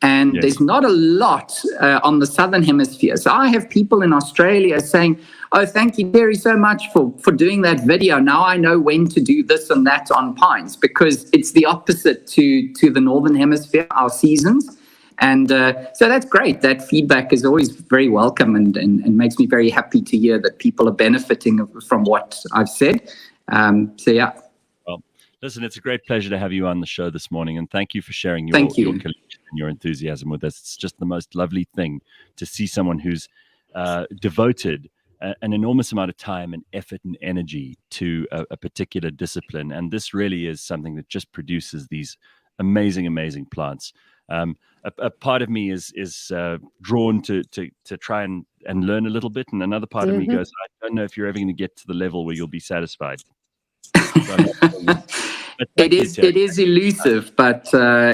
and there's not a lot on the Southern Hemisphere. So I have people in Australia saying, "Oh, thank you, Terry, so much for doing that video. Now I know when to do this and that on pines," because it's the opposite to the Northern Hemisphere, our seasons. And so that's great. That feedback is always very welcome, and makes me very happy to hear that people are benefiting from what I've said. So, yeah. Well, listen, it's a great pleasure to have you on the show this morning, and thank you for sharing your collection and your enthusiasm with us. It's just the most lovely thing to see someone who's devoted an enormous amount of time and effort and energy to a particular discipline. And this really is something that just produces these amazing plants. A part of me is drawn to try and learn a little bit, and another part of me goes, I don't know if you're ever going to get to the level where you'll be satisfied. It is elusive, but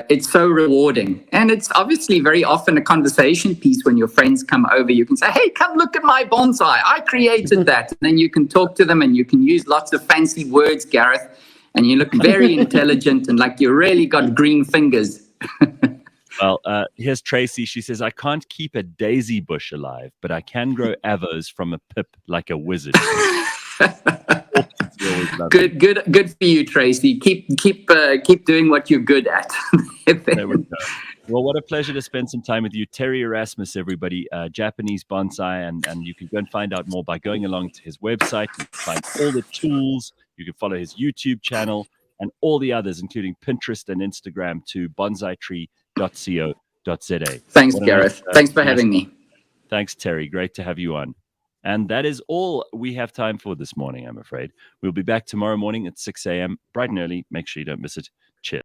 it's so rewarding. And it's obviously very often a conversation piece when your friends come over. You can say, hey, come look at my bonsai. I created that. And then you can talk to them and you can use lots of fancy words, Gareth. And you look very intelligent and like you really got green fingers. Well, here's Tracy. She says, I can't keep a daisy bush alive, but I can grow avos from a pip like a wizard. Good for you, Tracy. Keep doing what you're good at. There we go. Well, what a pleasure to spend some time with you, Terry Erasmus, everybody, Japanese bonsai, and you can go and find out more by going along to his website. You can find all the tools. You can follow his YouTube channel and all the others, including Pinterest and Instagram, to bonsaitree.co.za. Thanks, Gareth. Thanks for having me. Thanks, Terry. Great to have you on. And that is all we have time for this morning, I'm afraid. We'll be back tomorrow morning at 6 a.m. bright and early. Make sure you don't miss it. Cheers.